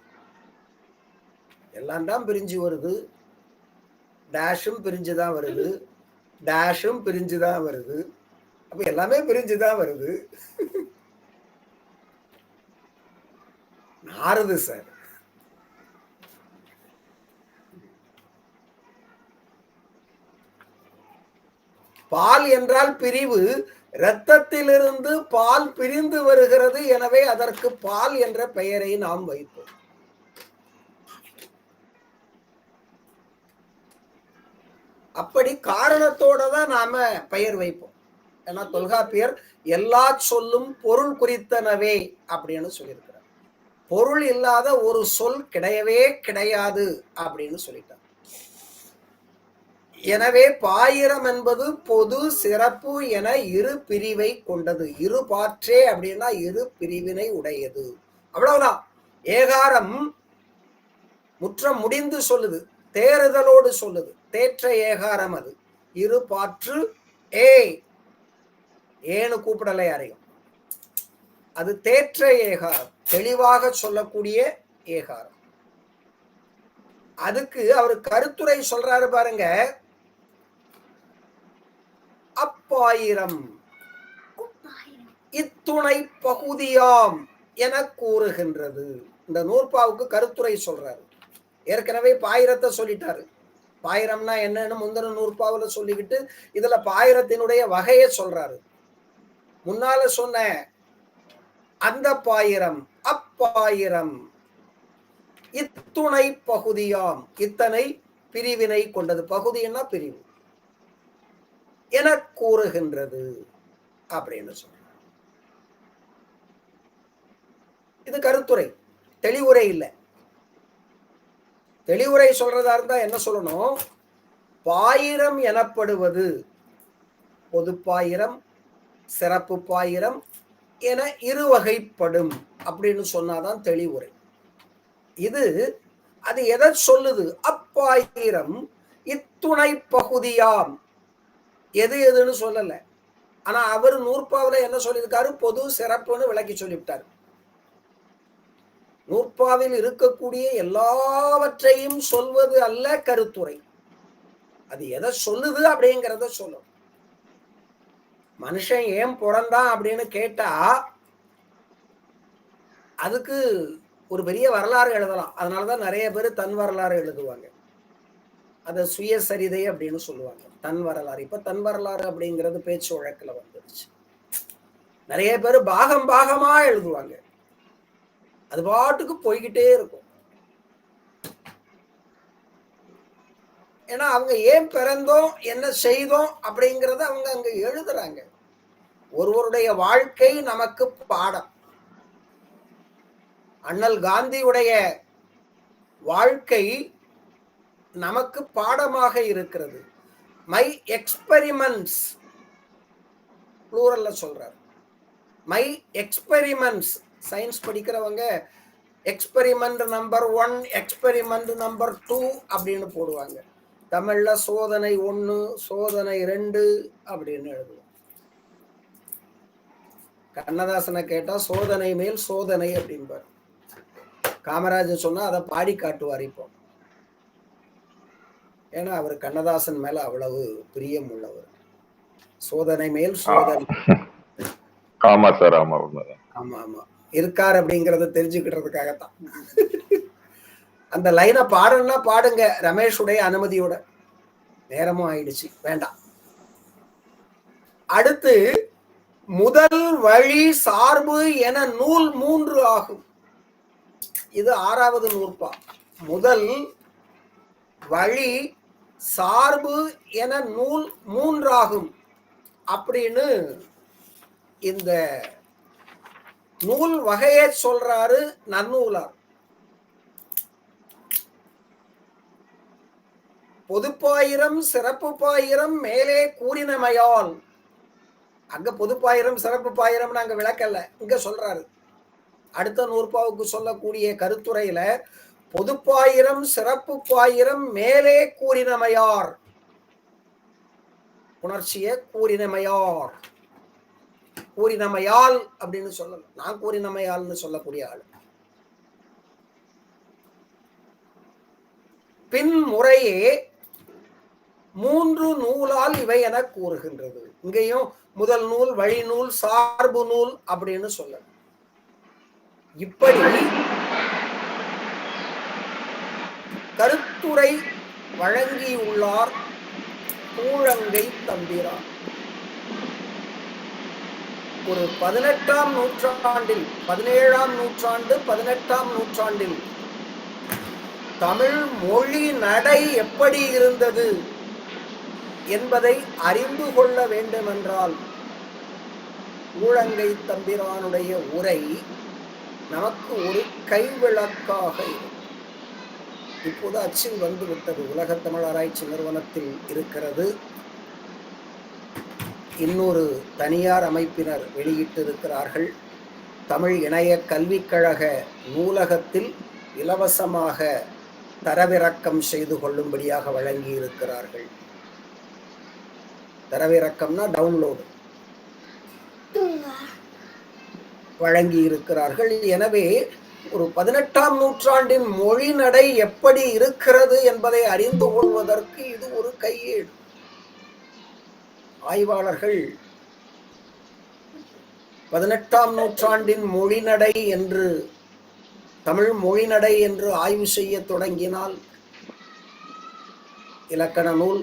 எல்லாம் தான் பிரிஞ்சு வருது, டேஷும் பிரிஞ்சுதான் வருது, டேஷும் பிரிஞ்சுதான் வருது. அப்ப எல்லாமே பிரிஞ்சுதான் வருது. நாறுது சார். பால் என்றால் பிரிவு. இரத்தத்திலிருந்து பால் பிரிந்து வருகிறது, எனவே அதற்கு பால் என்ற பெயரை நாம் வைப்போம். அப்படி காரணத்தோட தான் நாம பெயர் வைப்போம். ஏன்னா தொல்காப்பியர் எல்லா சொல்லும் பொருள் குறித்தனவே அப்படின்னு சொல்லியிருக்கிறார். பொருள் இல்லாத ஒரு சொல் கிடையவே கிடையாது அப்படின்னு சொல்லிட்டார். எனவே பாயிரம் என்பது பொது சிறப்பு என இரு பிரிவை கொண்டது. இரு பாற்றே அப்படின்னா இரு பிரிவினை உடையது, அவ்வளவுதான். ஏகாரம் முற்றம் முடிந்து சொல்லுது, தேறுதலோடு சொல்லுது. தேற்ற ஏகாரம் அது. இரு பாற்று ஏன்னு கூப்பிடலை யாரையும். அது தேற்ற ஏகாரம், தெளிவாக சொல்லக்கூடிய ஏகாரம். அதுக்கு அவர் கருத்துரை சொல்றாரு பாருங்க. அப்பாயிரம் இத்துணை பகுதியாம் என கூறுகின்றது. இந்த நூற்பாவுக்கு கருத்துரை சொல்றாரு. ஏற்கனவே பாயிரத்தை சொல்லிட்டாரு. பாயிரம்னா என்னன்னு முந்தின நூற்பாவுல சொல்லிக்கிட்டு இதுல பாயிரத்தினுடைய வகையை சொல்றாரு. முன்னால சொன்ன அந்த பாயிரம் அப்பாயிரம் இத்துணை பகுதியாம், இத்தனை பிரிவினை கொண்டது. பகுதின்னா பிரிவு என கூறுகின்றது அப்படின்னு சொல்ற. இது கருத்துரை, தெளிவுரை இல்லை. தெளிவுரை சொல்றதா இருந்தா என்ன சொல்லணும்? பாயிரம் எனப்படுவது பொது பாயிரம், சிறப்பு பாயிரம் என இரு வகைப்படும் அப்படின்னு சொன்னாதான் தெளிவுரை. இது அது எதை சொல்லுது? அப்பாயிரம் இத்துணை பகுதியாம். எது எதுன்னு சொல்லல. ஆனா அவர் நூற்பாவில என்ன சொல்லியிருக்காரு? பொது சிறப்புன்னு விளக்கி சொல்லிவிட்டார். நூற்பாவில் இருக்கக்கூடிய எல்லாவற்றையும் சொல்வது அல்ல கருத்துரை. அது எதை சொல்லுது அப்படிங்கிறத சொல்லும். மனுஷன் ஏன் பிறந்தான் அப்படின்னு கேட்டா அதுக்கு ஒரு பெரிய வரலாறு எழுதலாம். அதனாலதான் நிறைய பேர் தன் வரலாறு எழுதுவாங்க. அதை சுயசரிதை அப்படின்னு சொல்லுவாங்க, தன் வரலாறு. இப்ப தன் வரலாறு அப்படிங்கிறது பேச்சு வழக்குல வந்துருச்சு. நிறைய பேர் பாகம் பாகமா எழுதுவாங்க. அது பாட்டுக்கு போய்கிட்டே இருக்கும். ஏன்னா அவங்க ஏன் பிறந்தோம், என்ன செய்தோம் அப்படிங்கறத அவங்க அங்க எழுதுறாங்க. ஒருவருடைய வாழ்க்கை நமக்கு பாடம். அண்ணல் காந்தியுடைய வாழ்க்கை நமக்கு பாடமாக இருக்கிறது. மை எக்ஸ்பெரிமெண்ட்ஸ் ப்ளூரல்ல சொல்றார். My experiments. சயின்ஸ் படிக்கிறவங்க எக்ஸ்பெரிமெண்ட் நம்பர் 1, எக்ஸ்பெரிமெண்ட் நம்பர் 2 அப்படின்னு போடுவாங்க. தமிழ்ல சோதனை 1, சோதனை 2 அப்படின்னு எழுதுவோம். கண்ணதாசனை கேட்டா சோதனை மேல் சோதனை அப்படின்பார். காமராஜர் சொன்னா அதை பாடி காட்டுவார் இப்போ. ஏன்னா அவர் கண்ணதாசன் மேல அவ்வளவு பிரியம் உள்ளவர். சோதனை மேல் சோதனை. ஆமா சார், ஆமா, ஆமா ஆமா இருக்கார் அப்படிங்கறத தெரிஞ்சுக்கிட்டதுக்காகத்தான். அந்த லைனை பாடுன்னா பாடுங்க, ரமேஷுடைய அனுமதியோட. நேரமும் ஆயிடுச்சு, வேண்டாம். அடுத்து முதல் வழி சார்பு என நூல் 3 ஆகும். இது 6வது நூற்பா. முதல் வழி சார்பு என நூல் 3 ஆகும் அப்படின்னு இந்த நூல் வகையை சொல்றாரு நன்னூலார். பொதுப்பாயிரம் சிறப்பு பாயிரம் மேலே கூறினமையால். அங்க பொதுப்பாயிரம் சிறப்பு பாயிரம் நாங்க விளக்கல, இங்க சொல்றாரு. அடுத்த நூற்பாவுக்கு சொல்லக்கூடிய கருத்துரையில பொதுப்பாயிரம் சிறப்பு பாயிரம் மேலே கூறினமையார், உணர்ச்சிய கூறினமையார், கூறினமையால் அப்படின்னு சொல்லல, நான் கூறினமையால்னு சொல்லக்கூடிய ஆளு. பின் முறையே 3 நூலால் இவை என கூறுகின்றது. இங்கேயும் முதல் நூல், வழி நூல், சார்பு நூல் அப்படின்னு சொல்ல. இப்படி கருத்துரை வழங்கியுள்ளார் கூழங்கை தம்பிரான். ஒரு 18ஆம் நூற்றாண்டில், 17ஆம் நூற்றாண்டு, 18ஆம் நூற்றாண்டில் தமிழ் மொழி நடை எப்படி இருந்தது என்பதை அறிந்து கொள்ள வேண்டுமென்றால் கூழங்கை தம்பிரானுடைய உரை நமக்கு ஒரு கைவிளக்காக இருக்கும். இப்போது அச்சில் வந்து விட்டது, உலக தமிழ் ஆராய்ச்சி நிறுவனத்தில் இருக்கிறது. இன்னொரு தனியார் அமைப்பினர் வெளியிட்டிருக்கிறார்கள். தமிழ் இணைய கல்விக் கழக நூலகத்தில் இலவசமாக தரவிறக்கம் செய்து கொள்ளும்படியாக வழங்கி இருக்கிறார்கள். தரவிறக்கம்னா டவுன்லோடு வழங்கி இருக்கிறார்கள். எனவே ஒரு 18ஆம் நூற்றாண்டின் மொழி நடை எப்படி இருக்கிறது என்பதை அறிந்து கொள்வதற்கு இது ஒரு கையேடு. ஆய்வாளர்கள் 18ஆம் நூற்றாண்டின் மொழிநடை என்று, தமிழ் மொழிநடை என்று ஆய்வு செய்ய தொடங்கினால் இலக்கண நூல்,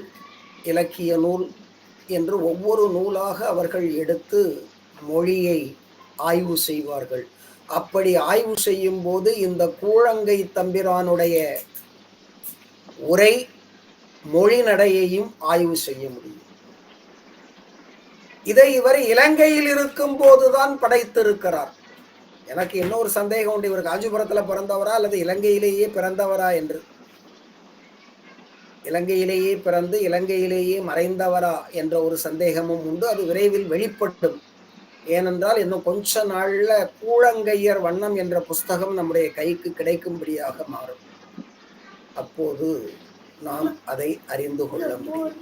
இலக்கிய நூல் என்று ஒவ்வொரு நூலாக அவர்கள் எடுத்து மொழியை ஆய்வு செய்வார்கள். அப்படி ஆய்வு செய்யும் போது இந்த கூழங்கை தம்பிரானுடைய உரை மொழிநடையையும் ஆய்வு செய்ய முடியும். இதை இவர் இலங்கையில் இருக்கும் போதுதான் படைத்திருக்கிறார். எனக்கு இன்னொரு சந்தேகம் உண்டு, இவர் காஞ்சிபுரத்துல பிறந்தவரா அல்லது இலங்கையிலேயே பிறந்தவரா என்று. இலங்கையிலேயே பிறந்து இலங்கையிலேயே மறைந்தவரா என்ற ஒரு சந்தேகமும் உண்டு. அது விரைவில் வெளிப்படும். ஏனென்றால் இன்னும் கொஞ்ச நாள்ல கூழங்கையர் வண்ணம் என்ற புஸ்தகம் நம்முடைய கைக்கு கிடைக்கும்படியாக மாறும். அப்போது நாம் அதை அறிந்து கொள்ள முடியும்.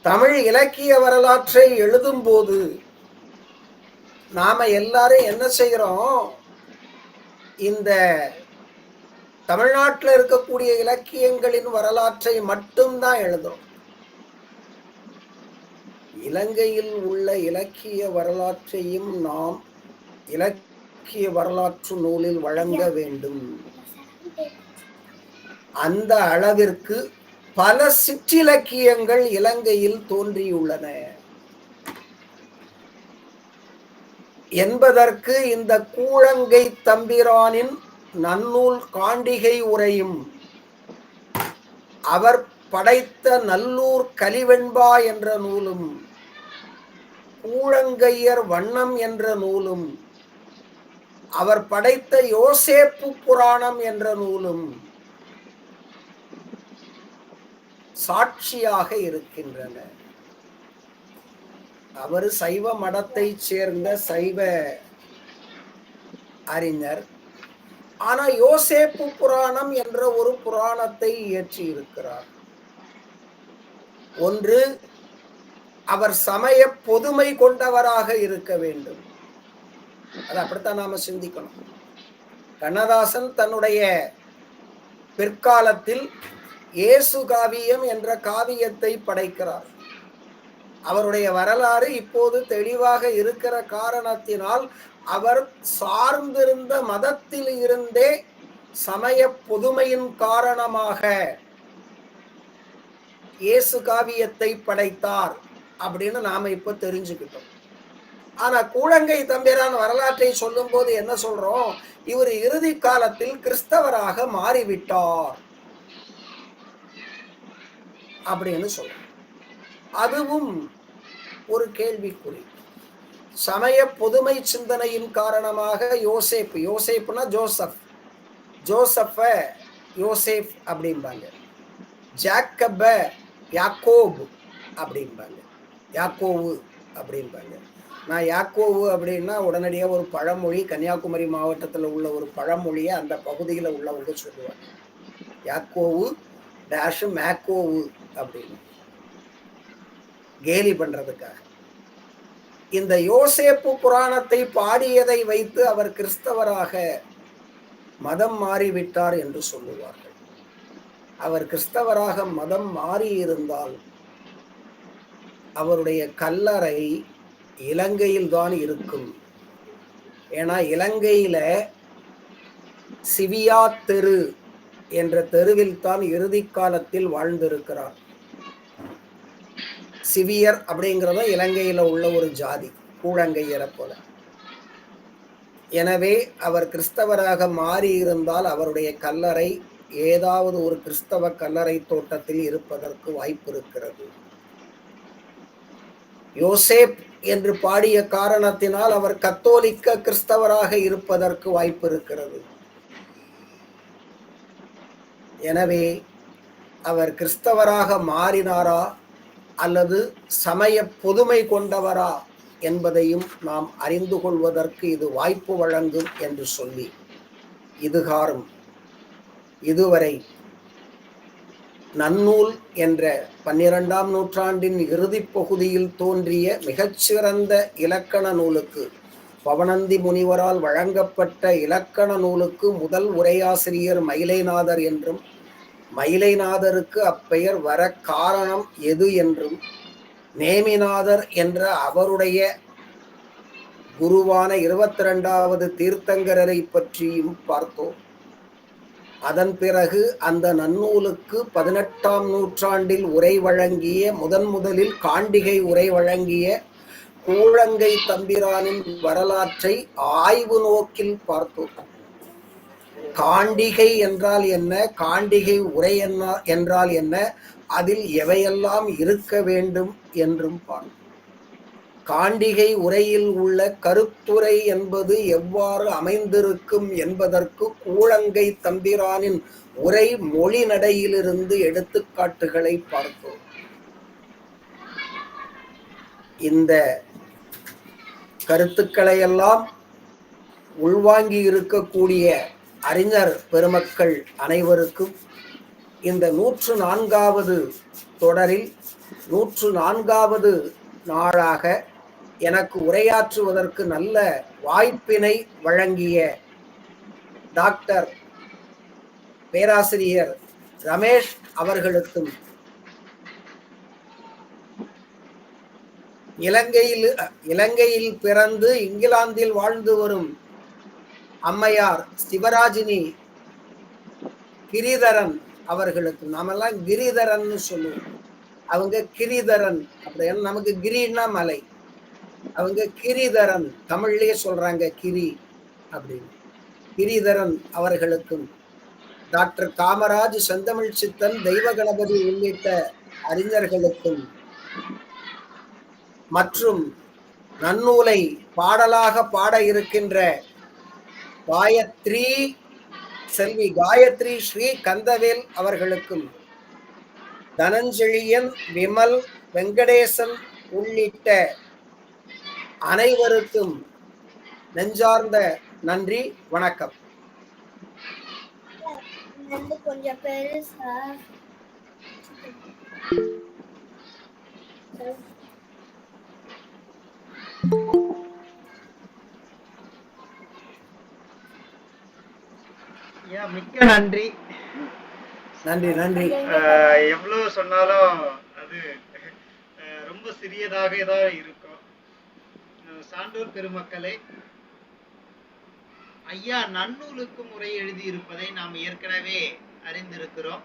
தமிழ் இலக்கிய வரலாற்றை எழுதும் போது நாம எல்லாரும் என்ன செய்கிறோம், இந்த தமிழ்நாட்டில் இருக்கக்கூடிய இலக்கியங்களின் வரலாற்றை மட்டும்தான் எழுதுறோம். இலங்கையில் உள்ள இலக்கிய வரலாற்றையும் நாம் இலக்கிய வரலாற்று நூலில் வழங்க வேண்டும். அந்த அளவிற்கு பல சிற்றிலக்கியங்கள் இலங்கையில் தோன்றியுள்ளன. என்பதற்கு இந்த கூழங்கை தம்பிரானின் நன்னூல் காண்டிகை உரையும் அவர் படைத்த நல்லூர் கலிவெண்பா என்ற நூலும் கூழங்கையர் வண்ணம் என்ற நூலும் அவர் படைத்த யோசேப்பு புராணம் என்ற நூலும் சாட்சியாக இருக்கின்றன. அவர் சைவ மடத்தை சேர்ந்த சைவ அறிஞர். ஆனா யோசேப்பு புராணம் என்ற ஒரு புராணத்தை இயற்றி இருக்கிறார். ஒன்று, அவர் சமய பொதுமை கொண்டவராக இருக்க வேண்டும். அது அப்படித்தான் நாம சிந்திக்கணும். கண்ணதாசன் தன்னுடைய பிற்காலத்தில் இயேசு காவியம் என்ற காவியத்தை படைக்கிறார். அவருடைய வரலாறு இப்போது தெளிவாக இருக்கிற காரணத்தினால் அவர் சார்ந்திருந்த மதத்தில் இருந்தே சமய பொதுமையின் காரணமாக இயேசு காவியத்தை படைத்தார் அப்படின்னு நாம இப்ப தெரிஞ்சுக்கிட்டோம். ஆனா கூழங்கை தம்பிரான் வரலாற்றை சொல்லும் போது என்ன சொல்றோம்? இவர் இறுதி காலத்தில் கிறிஸ்தவராக மாறிவிட்டார் அப்படின்னு சொல்றோம். அதுவும் ஒரு கேள்விக்குறி. சமய பொதுமை சிந்தனையின் காரணமாக யோசேப்புனா ஜோசப்ப யோசேப் அப்படிம்பாங்க, ஜாக்கப்ப யாக்கோபு அப்படிம்பாங்க, யாக்கோவு அப்படிம்பாங்க. நான் யாக்கோவு அப்படின்னா உடனடியாக ஒரு பழமொழி, கன்னியாகுமரி மாவட்டத்தில் உள்ள ஒரு பழமொழியை அந்த பகுதியில் உள்ளவங்க சொல்லுவாங்க. யாக்கோவு டேஷ் மேக்கோவு அப்படின்னு கேலி பண்றதுக்காக. இந்த யோசேப்பு புராணத்தை பாடியதை வைத்து அவர் கிறிஸ்தவராக மதம் மாறிவிட்டார் என்று சொல்லுவார்கள். அவர் கிறிஸ்தவராக மதம் மாறியிருந்தால் அவருடைய கல்லறை இலங்கையில் தான் இருக்கும். ஏன்னா இலங்கையில சிவியா தெரு என்ற தெருவில் தான் இறுதி காலத்தில் வாழ்ந்திருக்கிறார். சிவியர் அப்படிங்கிறத இலங்கையில உள்ள ஒரு ஜாதி, கூழங்கையரை போல. எனவே அவர் கிறிஸ்தவராக மாறி இருந்தால் அவருடைய கல்லறை ஏதாவது ஒரு கிறிஸ்தவ கல்லறை தோட்டத்தில் இருப்பதற்கு வாய்ப்பு இருக்கிறது. யோசேப் என்று பாடிய காரணத்தினால் அவர் கத்தோலிக்க கிறிஸ்தவராக இருப்பதற்கு வாய்ப்பு இருக்கிறது. எனவே அவர் கிறிஸ்தவராக மாறினாரா அல்லது சமய பொதுமை கொண்டவரா என்பதையும் நாம் அறிந்து கொள்வதற்கு இது வாய்ப்பு வழங்கும் என்று சொல்லி இதுவரை நன்னூல் என்ற 12ஆம் நூற்றாண்டின் இறுதி பகுதியில் தோன்றிய மிகச்சிறந்த இலக்கண நூலுக்கு, பவணந்தி முனிவரால் வழங்கப்பட்ட இலக்கண நூலுக்கு முதல் உரையாசிரியர் மயிலைநாதர் என்றும், மயிலைநாதருக்கு அப்பெயர் வர காரணம் எது என்றும், நேமிநாதர் என்ற அவருடைய குருவான 22வது தீர்த்தங்கரரை பற்றியும் பார்த்தோம். அதன் பிறகு அந்த நன்னூலுக்கு 18ஆம் நூற்றாண்டில் உரை வழங்கிய, முதலில் காண்டிகை உரை வழங்கிய கூழங்கை தம்பிரானின் வரலாற்றை ஆய்வு நோக்கில் பார்த்தோம். காண்டிகை என்றால் என்ன, காண்டிகை உரை என்றால் என்ன, அதில் எவையெல்லாம் இருக்க வேண்டும் என்றும் பார்த்தோம். காண்டிகை உரையில் உள்ள கருத்துரை என்பது எவ்வாறு அமைந்திருக்கும் என்பதற்கு கூழங்கை தம்பிரானின் உரை மொழி நடையிலிருந்து எடுத்துக்காட்டுகளை பார்த்தோம். இந்த கருத்துக்களை எல்லாம் உள்வாங்கி இருக்கக்கூடிய அறிஞர் பெருமக்கள் அனைவருக்கும் இந்த 104வது தொடரில் 104வது நாளாக எனக்கு உரையாற்றுவதற்கு நல்ல வாய்ப்பினை வழங்கிய டாக்டர் பேராசிரியர் ரமேஷ் அவர்களுக்கும், இலங்கையில் பிறந்து இங்கிலாந்தில் வாழ்ந்து வரும் அம்மையார் சிவராஜினி கிரிதரன் அவர்களுக்கு, நாமெல்லாம் கிரிதரன் சொல்லுவோம், அவங்க கிரிதரன் அப்படின்னு, நமக்கு கிரின்னா மலை, அவங்க கிரிதரன், தமிழ்லயே சொல்றாங்க கிரி அப்படின்னு. கிரிதரன் அவர்களுக்கும், டாக்டர் காமராஜ், செந்தமிழ் சித்தன், தெய்வ கணபதி உள்ளிட்ட அறிஞர்களுக்கும், மற்றும் நன்னூலை பாடலாக பாட இருக்கின்ற காயத்ரி செல்வி காயத்ரி ஸ்ரீ கந்தவேல் அவர்களுக்கும், தனஞ்செழியன், விமல், வெங்கடேசன் உள்ளிட்ட அனைவருக்கும் நெஞ்சார்ந்த நன்றி, வணக்கம். கொஞ்சம் பெருசா மிக்க நன்றி. நன்றி நன்றி. எவ்வளவு சொன்னாலும் அது ரொம்ப சிறியதாக தான் இருக்கும். சான்றோர் பெருமக்களே, ஐயா நன்னூலுக்கு முறை எழுதியிருப்பதை நாம் ஏற்கனவே அறிந்திருக்கிறோம்.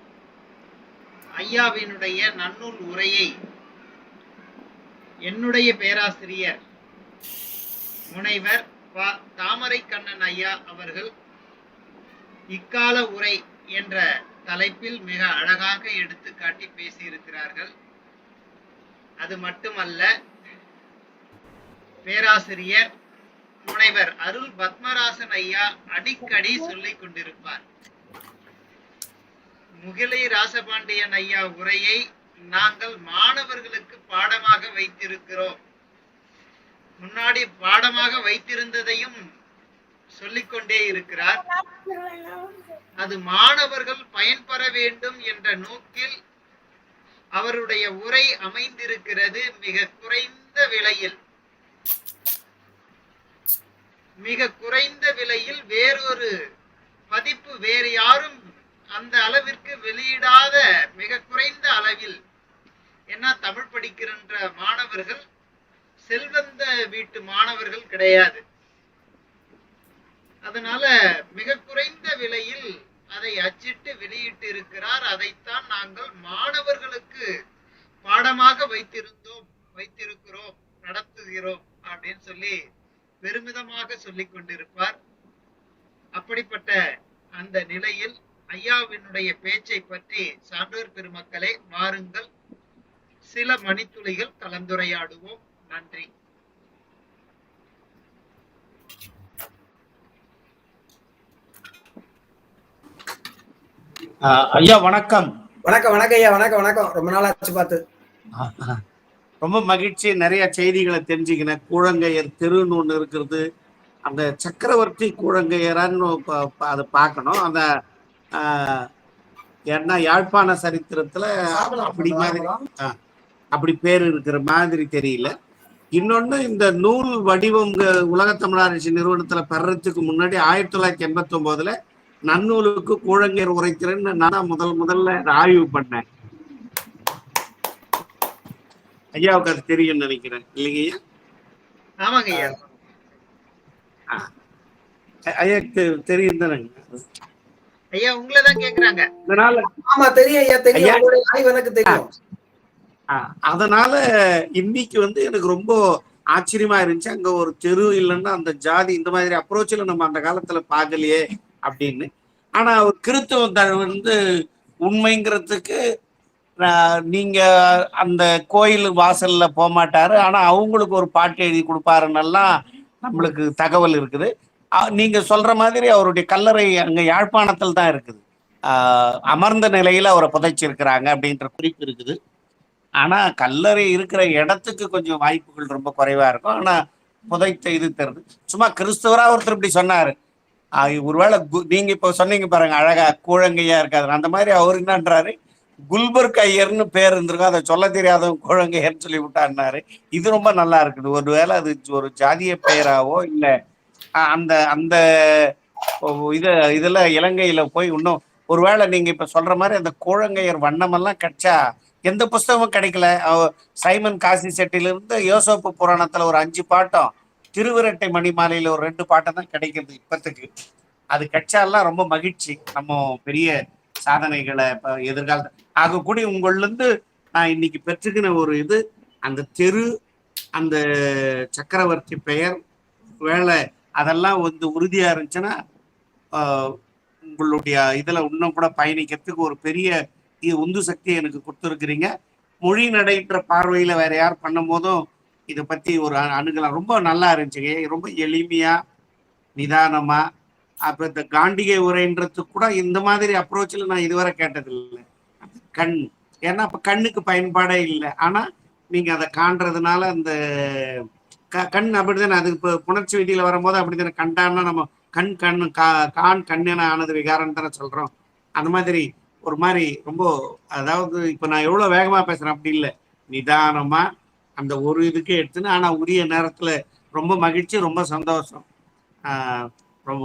ஐயாவினுடைய நன்னூல் உரையை என்னுடைய பேராசிரியர் முனைவர் தாமரை கண்ணன் ஐயா அவர்கள் இக்கால உரை என்ற தலைப்பில் மிக அழகாக எடுத்துக்காட்டி பேசியிருக்கிறார்கள். அது மட்டுமல்ல, பேராசிரியர் முனைவர் அருள் பத்மராசன் ஐயா அடிக்கடி சொல்லிக் கொண்டிருப்பார், முகிலை ராசபாண்டியன் ஐயா உரையை நாங்கள் மாணவர்களுக்கு பாடமாக வைத்திருக்கிறோம். முன்னாடி பாடமாக வைத்திருந்ததையும் சொல்லிக்கொண்டே இருக்கிறார். அது மாணவர்கள் பயன்பெற வேண்டும் என்ற நோக்கில் அவருடைய உரை அமைந்திருக்கிறது. மிக குறைந்த விலையில், மிக குறைந்த விலையில் வேறொரு பதிப்பு வேறு யாரும் அந்த அளவிற்கு வெளியிடாத மிக குறைந்த அளவில். ஏன்னா தமிழ் படிக்கின்ற மாணவர்கள் செல்வந்த வீட்டு மாணவர்கள் கிடையாது. அதனால மிக குறைந்த விலையில் அதை அச்சிட்டு வெளியிட்டு இருக்கிறார். அதைத்தான் நாங்கள் மாணவர்களுக்கு பாடமாக வைத்திருக்கிறோம், நடத்துகிறோம் அப்படின்னு சொல்லி பெருமிதமாக சொல்லிக் கொண்டிருப்பார். அப்படிப்பட்ட அந்த நிலையில் ஐயாவினுடைய பேச்சை பற்றி சான்றோர் பெருமக்களே வாருங்கள், சில மணித்துளிகள் கலந்துரையாடுவோம். நன்றி. ஐயா வணக்கம். வணக்கம் வணக்கம் ஐயா. வணக்கம் வணக்கம். ரொம்ப நாள் ஆச்சு பார்த்து. ரொம்ப மகிழ்ச்சி. நிறைய செய்திகளை தெரிஞ்சுக்கினேன். கூழங்கையர் தெருன்னு ஒண்ணு இருக்கிறது, அந்த சக்கரவர்த்தி கூழங்கையரான்னு அதை பார்க்கணும். அந்த ஏன்னா யாழ்ப்பாண சரித்திரத்துல அப்படி பேர் இருக்கிற மாதிரி தெரியல. இன்னொன்னு, இந்த நூல் வடிவம் உலக தமிழாராய்ச்சி நிறுவனத்துல பெறறதுக்கு முன்னாடி 1989 நன்னூலுக்கு கூழங்கையர் உரைக்கிறேன்னு நான் முதல்ல ஆய்வு பண்ணேன். ஐயாவுக்கு அது தெரியும் நினைக்கிறேன், இல்லைங்கய்யா? ஆமாங்க ஐயா. ஐயாக்கு தெரியும் தானே? ஐயா உங்களதான் கேக்குறாங்க. அதனால ஆமா தெரியும் ஐயா, தெரியும். ஆய்வு எனக்கு தெரியும். அதனால இன்னைக்கு எனக்கு ரொம்ப ஆச்சரியமா இருந்துச்சு. அங்க ஒரு தெரு இல்லைன்னா அந்த ஜாதி இந்த மாதிரி அப்ரோச்சில் நம்ம அந்த காலத்துல பார்க்கலையே அப்படின்னு. ஆனா ஒரு கிறித்துவம் உண்மைங்கிறதுக்கு நீங்க அந்த கோயில் வாசல்ல போக மாட்டாரு, ஆனா அவங்களுக்கு ஒரு பாட்டு எழுதி கொடுப்பாருன்னெல்லாம் நம்மளுக்கு தகவல் இருக்குது. நீங்க சொல்ற மாதிரி அவருடைய கல்லறை அங்க யாழ்ப்பாணத்தில் தான் இருக்குது. அமர்ந்த நிலையில அவரை புதைச்சிருக்கிறாங்க அப்படின்ற குறிப்பு இருக்குது. ஆனா கல்லறை இருக்கிற இடத்துக்கு கொஞ்சம் வாய்ப்புகள் ரொம்ப குறைவா இருக்கும். ஆனா புதைத்த இது தருது. சும்மா கிறிஸ்தவரா ஒருத்தர் இப்படி சொன்னாரு, ஒருவேளை நீங்க இப்ப சொன்னீங்க பாருங்க, அழகா கூழங்கையா இருக்காது, அந்த மாதிரி அவர் என்னன்றாரு, குல்பர்க் ஐயர்னு பேர் இருந்திருக்கும், அதை சொல்ல தெரியாதவங்க கூழங்கையர்னு சொல்லி விட்டாருன்னாரு. இது ரொம்ப நல்லா இருக்குது. ஒருவேளை அது ஒரு ஜாதிய பெயராவோ இல்ல அந்த அந்த இதுல இலங்கையில போய் இன்னும் ஒருவேளை நீங்க இப்ப சொல்ற மாதிரி அந்த கூழங்கையர் வண்ணமெல்லாம் கிடைச்சா எந்த புஸ்தகமும் கிடைக்கல. சைமன் காசி செட்டிலிருந்து யோசோப்பு புராணத்துல ஒரு 5 பாட்டம், திருவிரட்டை மணிமாலையில ஒரு 2 பாட்டம் தான் கிடைக்கிறது இப்பத்துக்கு. அது கிடைச்சாலாம் ரொம்ப மகிழ்ச்சி. நம்ம பெரிய சாதனைகளை எதிர்காலத்தில் ஆகக்கூடிய உங்கள்ல இருந்து நான் இன்னைக்கு பெற்றுக்கின ஒரு இது, அந்த தெரு அந்த சக்கரவர்த்தி பெயர் வேலை அதெல்லாம் வந்து உறுதியா இருந்துச்சுன்னா உங்களுடைய இதுல இன்னும் கூட பயணிக்கிறதுக்கு ஒரு பெரிய உந்து சக்தியை எனக்கு கொடுத்துருக்குறீங்க. மொழி நடைன்ற பார்வையில வேற யார் பண்ணும் போதும் இதை பத்தி ஒரு அணுகலாம். ரொம்ப நல்லா இருந்துச்சுங்க. ரொம்ப எளிமையா நிதானமா. அப்ப இந்த காண்டிகை உரைன்றதுக்கு கூட இந்த மாதிரி அப்ரோச்சில் நான் இதுவரை கேட்டது இல்லை. கண் ஏன்னா அப்ப கண்ணுக்கு பயன்பாடே இல்லை. ஆனா நீங்க அதை காண்றதுனால அந்த கண் அப்படித்தானே. அது இப்போ புணர்ச்சி விதியில வரும்போது அப்படித்தானே. கண்டான்னா நம்ம கண் கான் கண்ணென ஆனது விகாரம்னு தானே சொல்றோம். அந்த மாதிரி ஒரு மாதிரி ரொம்ப, அதாவது இப்ப நான் எவ்வளவு வேகமா பேசுறேன் அப்படி இல்லை, நிதானமா அந்த ஒரு இதுக்கு எடுத்துன்னு. ஆனா உரிய நேரத்துல ரொம்ப மகிழ்ச்சி, ரொம்ப சந்தோஷம்.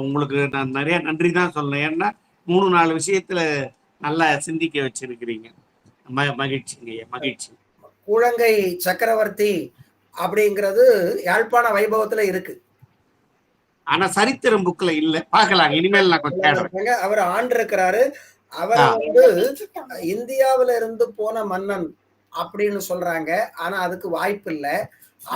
உங்களுக்கு நான் நிறைய நன்றி தான் சொல்லணும். ஏன்னா 3-4 விஷயத்துல நல்லா சிந்திக்க வச்சிருக்கிறீங்க. மகிழ்ச்சிங்க, மகிழ்ச்சி. கூழங்கை சக்கரவர்த்தி அப்படிங்கிறது யாழ்ப்பாண வைபவத்துல இருக்கு. ஆனா சரித்திரம் புக்ல இல்ல. பாக்கலாம், இனிமேல் நான் கொஞ்சம் தேடுறேன். அவர் ஆண்டிருக்கிறாரு. அவர் வந்து இந்தியாவில இருந்து போன மன்னன் அப்படின்னு சொல்றாங்க. ஆனா அதுக்கு வாய்ப்பு இல்லை.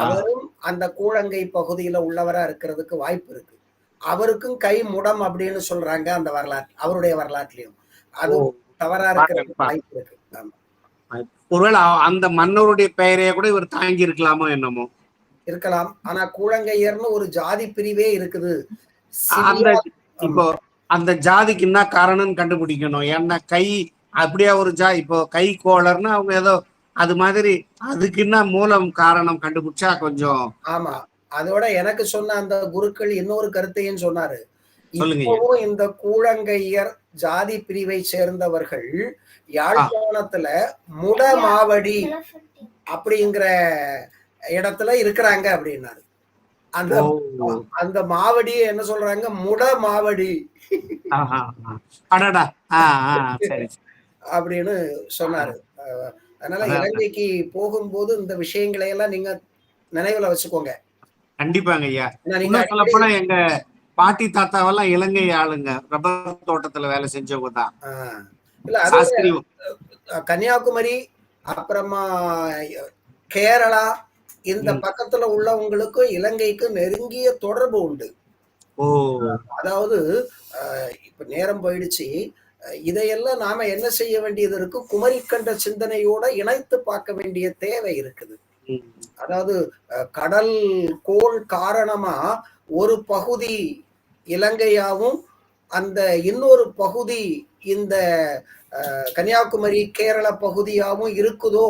அவரும் அந்த கூழங்கை பகுதியில உள்ளவரா இருக்கிறதுக்கு வாய்ப்பு இருக்கு. அவருக்கும் கை முடம் அப்படின்னு சொல்றாங்க அந்த வரலாற்று, அவருடைய வரலாற்றுலயும். அது தவறா இருக்கிறதுக்கு வாய்ப்பு இருக்கு. ஒருவேளை அந்த மன்னருடைய பெயரையே கூட இவர் தாங்கி இருக்கலாமோ என்னமோ இருக்கலாம். ஆனா கூழங்கையர்னு ஒரு ஜாதி பிரிவே இருக்குது. இப்போ அந்த ஜாதிக்கு என்ன காரணம்னு கண்டுபிடிக்கணும். ஏன்னா கை அப்படியே ஒரு இப்போ கை கோளர்னு அவங்க ஏதோ அது மாதிரி அதுக்கு என்ன மூலம் காரணம் கண்டுபிடிச்சா கொஞ்சம். ஆமா, அதோட எனக்கு சொன்ன அந்த குருக்கள் இன்னொரு கருத்தையும் சொன்னாரு. இப்பவும் இந்த கூழங்கையர் ஜாதி பிரிவை சேர்ந்தவர்கள் யாழ்ப்பாணத்துல முடமாவடி அப்படிங்கிற இடத்துல இருக்கிறாங்க அப்படின்னாரு. அந்த அந்த மாவடியை என்ன சொல்றாங்க, முடமாவடி அப்படின்னு சொன்னாரு. அதனால இலங்கைக்கு போகும்போது இந்த விஷயங்களை எல்லாம் நீங்க நினைவுல வச்சுக்கோங்க. கண்டிப்பாங்க ஐயா. சொல்லப்போனா எங்க பாட்டி தாத்தாவெல்லாம் இலங்கை ஆளுங்க, ரப்பர் தோட்டத்துல வேலை செஞ்சவங்க தான். இல்ல அது கன்னியாகுமரி அப்புறமா கேரளா இந்த பக்கத்துல உள்ளவங்களுக்கு இலங்கைக்கு நெருங்கிய தொடர்பு உண்டு. அதாவது இப்ப நேரம் போயிடுச்சு. இதையெல்லாம் நாம என்ன செய்ய வேண்டியது இருக்கு, குமரிக்கண்ட சிந்தனையோட இணைத்து பார்க்க வேண்டிய தேவை இருக்குது. அதாவது கடல் கோள் காரணமா ஒரு பகுதி இலங்கையாவும் அந்த இன்னொரு பகுதி இந்த கன்னியாகுமரி கேரள பகுதியாவும் இருக்குதோ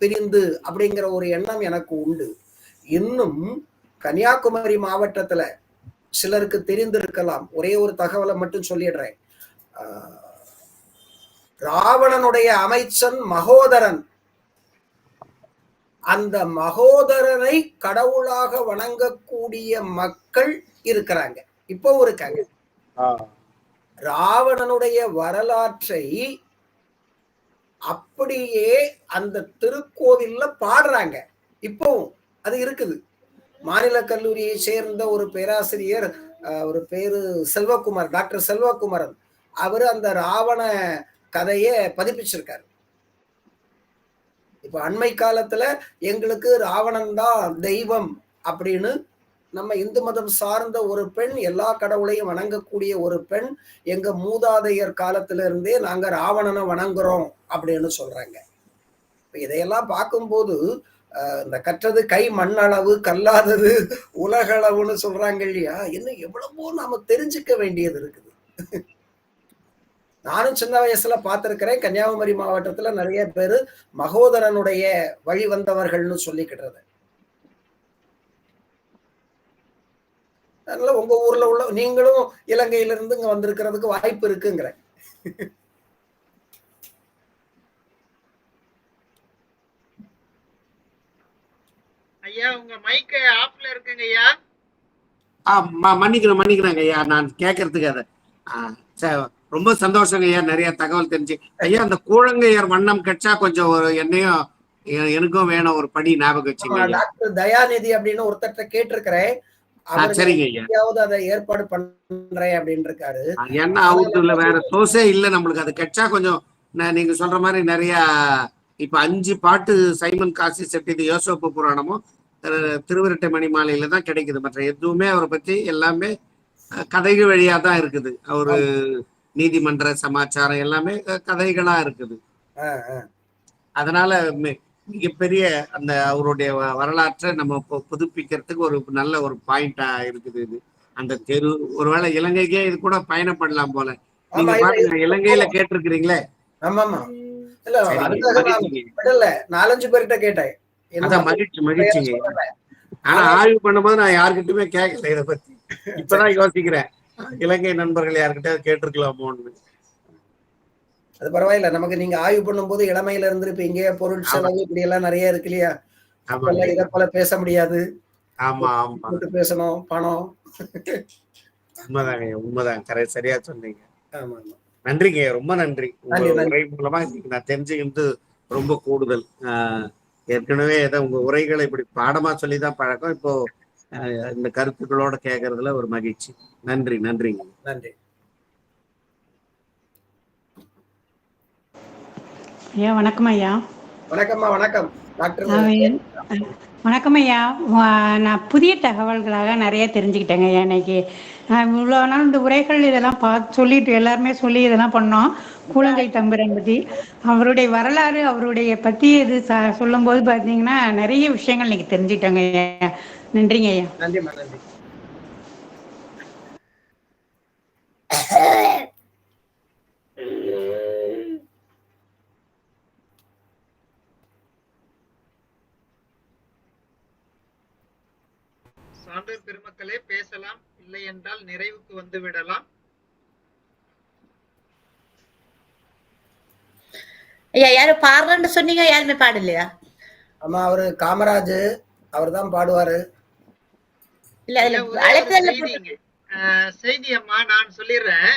பிரிந்து அப்படிங்கிற ஒரு எண்ணம் எனக்கு உண்டு. இன்னும் கன்னியாகுமரி மாவட்டத்துல சிலருக்கு தெரிந்திருக்கலாம். ஒரே ஒரு தகவலை மட்டும் சொல்லிடுறேன். ராவணனுடைய அமைச்சன் மகோதரன், அந்த மகோதரனை கடவுளாக வணங்கக்கூடிய மக்கள் இருக்கிறாங்க, இப்பவும் இருக்காங்க. ராவணனுடைய வரலாற்றை அப்படியே அந்த திருக்கோவில்ல பாடுறாங்க, இப்பவும் அது இருக்குது. மாநில கல்லூரியை சேர்ந்த ஒரு பேராசிரியர், ஒரு பேரு செல்வகுமார், டாக்டர் செல்வகுமாரன், அவரு அந்த ராவண கதையை பதிப்பிச்சிருக்காரு. இப்ப அண்மை காலத்துல எங்களுக்கு ராவணன் தான் தெய்வம் அப்படின்னு நம்ம இந்து மதம் சார்ந்த ஒரு பெண், எல்லா கடவுளையும் வணங்கக்கூடிய ஒரு பெண், எங்க மூதாதையர் காலத்துல இருந்தே நாங்க ராவணனை வணங்குறோம் அப்படின்னு சொல்றாங்க. இதையெல்லாம் பார்க்கும்போது இந்த கற்றது கை மண்ணளவு கல்லாதது உலகளவுன்னு சொல்றாங்க இல்லையா, இன்னும் எவ்வளவோ நாம தெரிஞ்சுக்க வேண்டியது இருக்குது. நானும் சின்ன வயசுல பார்த்திருக்கிறேன். கன்னியாகுமரி மாவட்டத்துல நிறைய பேரு மகோதரனுடைய வழி வந்தவர்கள்னு சொல்லிக்கிட்டது. அதனால உங்க ஊர்ல உள்ள நீங்களும் இலங்கையில இருந்து இங்க வந்திருக்கிறதுக்கு வாய்ப்பு இருக்குங்கிற. ஐயா உங்க மைக் ஆஃப்ல இருக்குங்க ஐயா. மன்னிக்கிறேங்க ஐயா, நான் கேட்கறதுக்கு அதை ரொம்ப சந்தோஷங்க ஐயா, நிறைய தகவல் தெரிஞ்சு. ஐயா அந்த கூழங்கையர் வண்ணம் கட்சா கொஞ்சம் என்னையும் எனக்கும் வேணும் ஒரு படி ஞாபகம் வச்சுங்க. டாக்டர் தயாநிதி அப்படின்னு ஒருத்தட்ட கேட்டிருக்கிறேன். சரிங்க ஐயா, அதை ஏற்பாடு பண்றேன் அப்படின்னு இருக்காரு. ஏன்னா அவருக்குள்ள வேற சோர்ஸே இல்ல நம்மளுக்கு. அது கட்சா கொஞ்சம் நீங்க சொல்ற மாதிரி நிறைய இப்ப 5 பாட்டு சைமன் காசி செட்டிது யோசோப்பு புராணமும் திருவிரட்டை மணி மாலையில தான் கிடைக்குது. மற்ற எதுவுமே அவரை பத்தி எல்லாமே கதைகள் வழியா தான் இருக்குது. அவரு நீதிமன்ற சமாச்சாரம் எல்லாமே கதைகளா இருக்குது. அதனால மிகப்பெரிய அந்த அவருடைய வரலாற்றை நம்ம புதுப்பிக்கிறதுக்கு ஒரு நல்ல ஒரு பாயிண்டா இருக்குது இது. அந்த தெரு ஒருவேளை இலங்கைக்கே இது கூட பயணப்படலாம் போல. நீங்க பாருங்க, இலங்கையில கேட்டிருக்கிறீங்களே. ஆமாமா. இல்ல, 4-5 பேர்கிட்ட கேட்டேன். அதான் மகிழ்ச்சிங்க. ஆனா ஆய்வு பண்ணும்போது நான் யாருக்கிட்டுமே கேட்கல இதை பத்தி. இப்பதான் யோசிக்கிறேன், இலங்கை நண்பர்கள் யாருக்கிட்ட கேட்டிருக்கலாமோன்னு. அது பரவாயில்ல, நமக்கு நீங்க ஆய்வு பண்ணும்போது இளமையில இருந்து இப்ப இங்கே பொருள் செலவு இப்படி எல்லாம் நிறைய இருக்கு இல்லையா? இதை போல பேச முடியாது. ஆமா ஆமா, பேசணும், பணம். உண்மைதாங்க, உண்மைதான், சரியா சொன்னீங்க. ஆமா, நன்றிங்க, ரொம்ப நன்றி. உங்க உரை மூலமா நான் தெரிஞ்சுக்கிட்டு ரொம்ப கூடுதல். ஏற்கனவே உங்க உரைகளை இப்படி பாடமா சொல்லிதான் பழக்கம். இப்போ இந்த கருத்துக்களோட கேட்கறதுல ஒரு மகிழ்ச்சி. நன்றி. நன்றிங்க. நன்றி. ஐயா வணக்கம். ஐயா வணக்கம்மா. வணக்கம் டாக்டர். வணக்கம் ஐயா. நான் புதிய தகவல்களாக நிறைய தெரிஞ்சுக்கிட்டேங்க ஐயா. இன்னைக்கு இவ்வளோ நாள் இந்த உரைகள் இதெல்லாம் சொல்லிட்டு எல்லாருமே சொல்லி இதெல்லாம் பண்ணோம். கூழங்கை தம்பிரான் பற்றி அவருடைய வரலாறு அவருடைய பற்றி இது சொல்லும் போது பார்த்தீங்கன்னா நிறைய விஷயங்கள் இன்னைக்கு தெரிஞ்சுக்கிட்டாங்க ஐயா. நன்றிங்க ஐயா. நன்றிம்மா. நன்றி. சான்றோர் பெருமக்களே, பேசலாம், இல்லை என்றால் நிறைவுக்கு வந்து விடலாம். ஐயா யாரு பாடுறன்னு சொன்னீங்க? யாருமே பாடலையா? ஆமா, அவரு காமராஜ் அவர் தான் பாடுவாரு. செய்தி அம்மா நான் சொல்லிடுறேன்.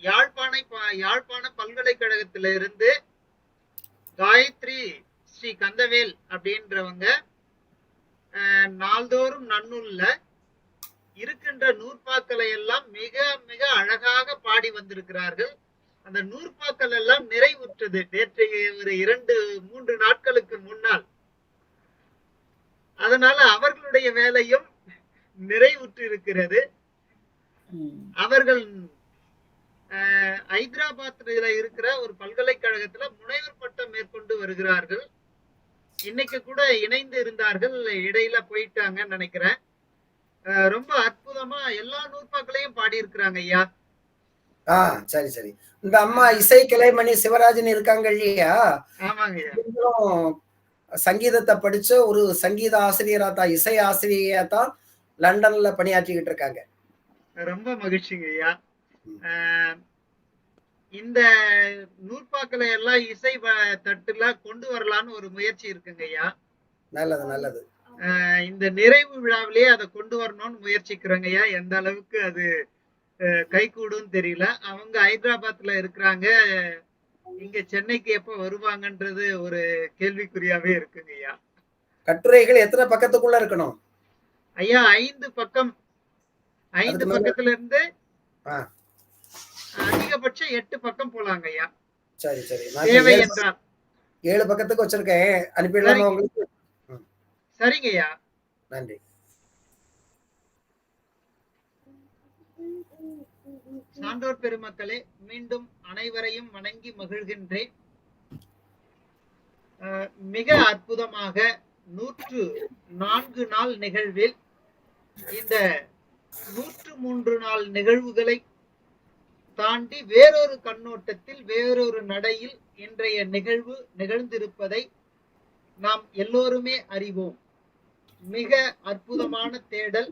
யாழ்ப்பாண பல்கலைக்கழகத்திலிருந்து காயத்ரி ஸ்ரீ கந்தவேல் அப்படின்றவங்க நாள்தோறும் நன்னூல்ல இருக்கின்ற நூற்பாக்களை எல்லாம் மிக மிக அழகாக பாடி வந்திருக்கிறார்கள். அந்த நூற்பாக்கள் எல்லாம் நிறைவுற்றது நேற்றைய ஒரு 2-3 நாட்களுக்கு முன்னால். அதனால அவர்களுடைய வேலையும் நிறைவுற்று இருக்கிறது. அவர்கள் ஹைதராபாத்ல இருக்கிற ஒரு பல்கலைக்கழகத்துல முனைவர் பட்டம் மேற்கொண்டு வருகிறார்கள். இன்னைக்கு கூட இணைந்து இருந்தார்கள், இடையில போயிட்டாங்கன்னு நினைக்கிறேன். ரொம்ப அற்புதமா எல்லா நூற்பாக்களையும் பாடி இருக்கிறாங்க ஐயா. சரி சரி. இந்த அம்மா இசை கலைமணி சிவராஜன் இருக்காங்க இல்லையா? ஆமாங்க. சங்கீதத்தை படிச்ச ஒரு சங்கீத ஆசிரியரா தான், இசை ஆசிரியரா தான் லண்டன்ல பணியாற்றிக்கிட்டு இருக்காங்க. ரொம்ப மகிழ்ச்சிங்க ஐயா. இந்த நூற்பாக்களை எல்லாம் இசை தட்டுல கொண்டு வரலான்னு ஒரு முயற்சி இருக்குங்க ஐயா. நல்லது நல்லது. இந்த நிறைவு விழாவிலேயே அதை கொண்டு வரணும்னு முயற்சிக்கிறோங்க ஐயா. எந்த அளவுக்கு அது கைகூடும் தெரியல. அவங்க ஹைதராபாத்ல இருக்கிறாங்க, இங்க சென்னைக்கு எப்ப வருவாங்கன்றது ஒரு கேள்விக்குறியாவே இருக்குங்க ஐயா. கட்டுரைகள் எத்தனை பக்கத்துக்குள்ள இருக்கணும் ஐயா? 5 பக்கம். 5 பக்கத்துல இருந்து அதிகபட்சம் 8 பக்கம் போலாங்க ஐயா. சரி சரி. தேவை என்றால் 7 பக்கத்துக்கு வச்சிருக்கேன், அனுப்பிடலாமா உங்களுக்கு? சரிங்க ஐயா. நன்றி. சான்றோர் பெருமக்களே, மீண்டும் அனைவரையும் வணங்கி மகிழ்கின்றேன். மிக அற்புதமாக 104 நாள் நிகழ்வில் இந்த 103 நாள் நிகழ்வுகளை தாண்டி வேறொரு கண்ணோட்டத்தில் வேறொரு நடையில் இன்றைய நிகழ்வு நிகழ்ந்திருப்பதை நாம் எல்லோருமே அறிவோம். மிக அற்புதமான தேடல்.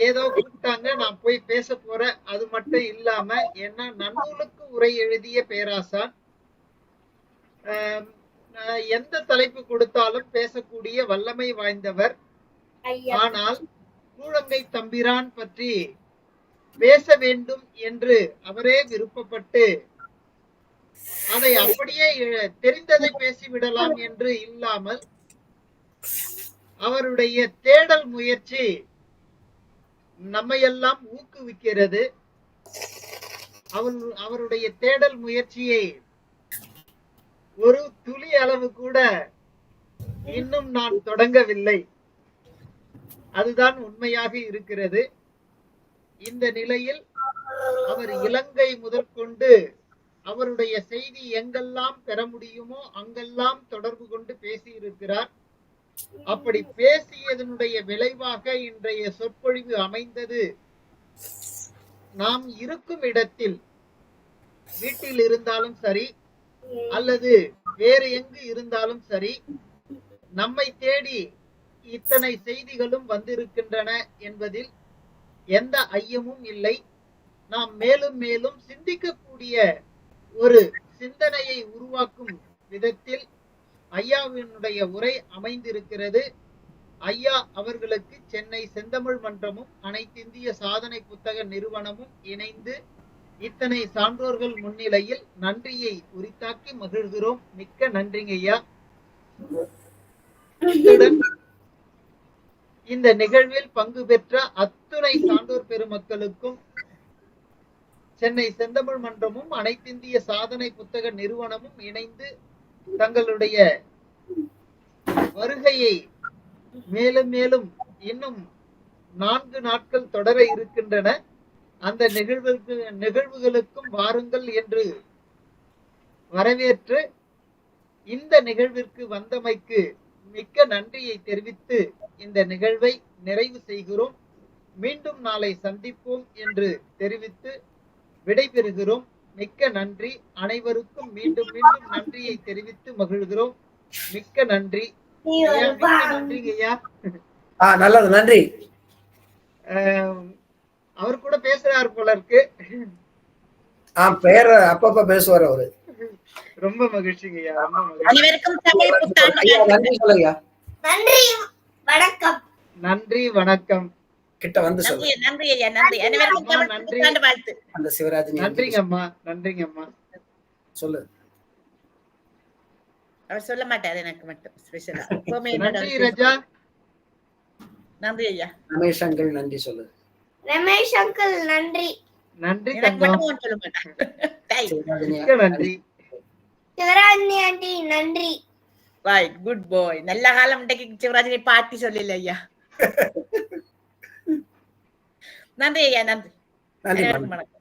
ஏதோ கூப்பிட்டாங்க, நான் போய் பேச போறேன், அது மட்டும் இல்லாம என்ன நன்னூலுக்கு உரை எழுதிய பேராசான், எந்த தலைப்பு கொடுத்தாலும் பேசக்கூடிய வல்லமை வாய்ந்தவர். ஆனால் கூழங்கை தம்பிரான் பற்றி பேச வேண்டும் என்று அவரே விருப்பப்பட்டு அதை அப்படியே தெரிந்ததை பேசிவிடலாம் என்று இல்லாமல் அவருடைய தேடல் முயற்சி நம்மையெல்லாம் ஊக்குவிக்கிறது. அவருடைய தேடல் முயற்சியை ஒரு துளி அளவு கூட இன்னும் நான் தொடங்கவில்லை. அதுதான் உண்மையாக இருக்கிறது. இந்த நிலையில் அவர் இலங்கை முதற்கொண்டு அவருடைய செய்தி எங்கெல்லாம் பெற முடியுமோ அங்கெல்லாம் தொடர்பு கொண்டு பேசியிருக்கிறார். அப்படி பேசியதனுடைய விளைவாக இன்றைய சொற்பொழிவு அமைந்தது. நாம் இருக்கும் இடத்தில், வீட்டில் இருந்தாலும் சரி அல்லது வேறு எங்கு இருந்தாலும் சரி, நம்மை தேடி இத்தனை செய்திகளும் வந்திருக்கின்றன என்பதில் எந்த ஐயமும் இல்லை. நாம் மேலும் மேலும் சிந்திக்கக்கூடிய ஒரு சிந்தனையை உருவாக்கும் விதத்தில் ஐயாவினுடைய உரை அமைந்திருக்கிறது. ஐயா அவர்களுக்கு சென்னை செந்தமிழ் மன்றமும் அனைத்திந்திய சாதனை புத்தக நிறுவனமும் இணைந்து இத்தனை சான்றோர்கள் முன்னிலையில் நன்றியை உரித்தாக்கி மகிழ்கிறோம். மிக்க நன்றிங்க ஐயா. இத்துடன் இந்த நிகழ்வில் பங்கு பெற்ற அத்துணை சான்றோர் பெருமக்களுக்கும் சென்னை செந்தமிழ் மன்றமும் அனைத்திந்திய சாதனை புத்தக நிறுவனமும் இணைந்து தங்களுடைய வருகையை மேலும் மேலும் இன்னும் 4 நாட்கள் தொடர இருக்கின்றன. அந்த நிகழ்வுகளுக்கும் வாருங்கள் என்று வரவேற்று இந்த நிகழ்விற்கு வந்தமைக்கு மிக்க நன்றியை தெரிவித்து இந்த நிகழ்வை நிறைவு செய்கிறோம். மீண்டும் நாளை சந்திப்போம் என்று தெரிவித்து விடைபெறுகிறோம். மிக்க நன்றி. அனைவருக்கும் மீண்டும் மீண்டும் நன்றியை தெரிவித்து மகிழ்கிறோம். மிக்க நன்றி. மிக்க நன்றிங்க ஐயா. நல்லது, நன்றி. அவர் கூட பேசுறாரு போல இருக்கு. பேர அப்பப்ப பேசுவார் அவரு. ரொம்ப மகிழ்ச்சிங்க ஐயா. ரொம்ப மகிழ்ச்சி. அனைவருக்கும் தமிழ் புத்தாண்டு நன்றி சொல்லுங்க. நன்றி வணக்கம். நன்றி வணக்கம். கிட்ட வந்து நன்றி நன்றி ஐயா. நன்றி. அனைவருக்கும் தமிழ் புத்தாண்டு வாழ்த்து. அந்த சிவராஜன் நன்றிங்க அம்மா. நன்றிங்க அம்மா. சொல்லு. அவர் சொல்ல மாட்டாரு, எனக்கு மட்டும் ஸ்பெஷலா. நன்றி ரஜா. நன்றி ஐயா. ரமேஷ் அங்கிள் நன்றி சொல்லு. ரமேஷ் அங்கிள் நன்றி. நன்றி எனக்கு தங்கம். மட்டும் சொல்ல மாட்டாங்க. மிக்க நன்றி. சிவராஜினி ஆண்டி நன்றி. பாய், குட் பாய். நல்ல காலம் இன்றைக்கு சிவராஜினி பாட்டி சொல்லல ஐயா. நன்றி ஐயா. நன்றி. நன்றி. அனைவருக்கும் வணக்கம்.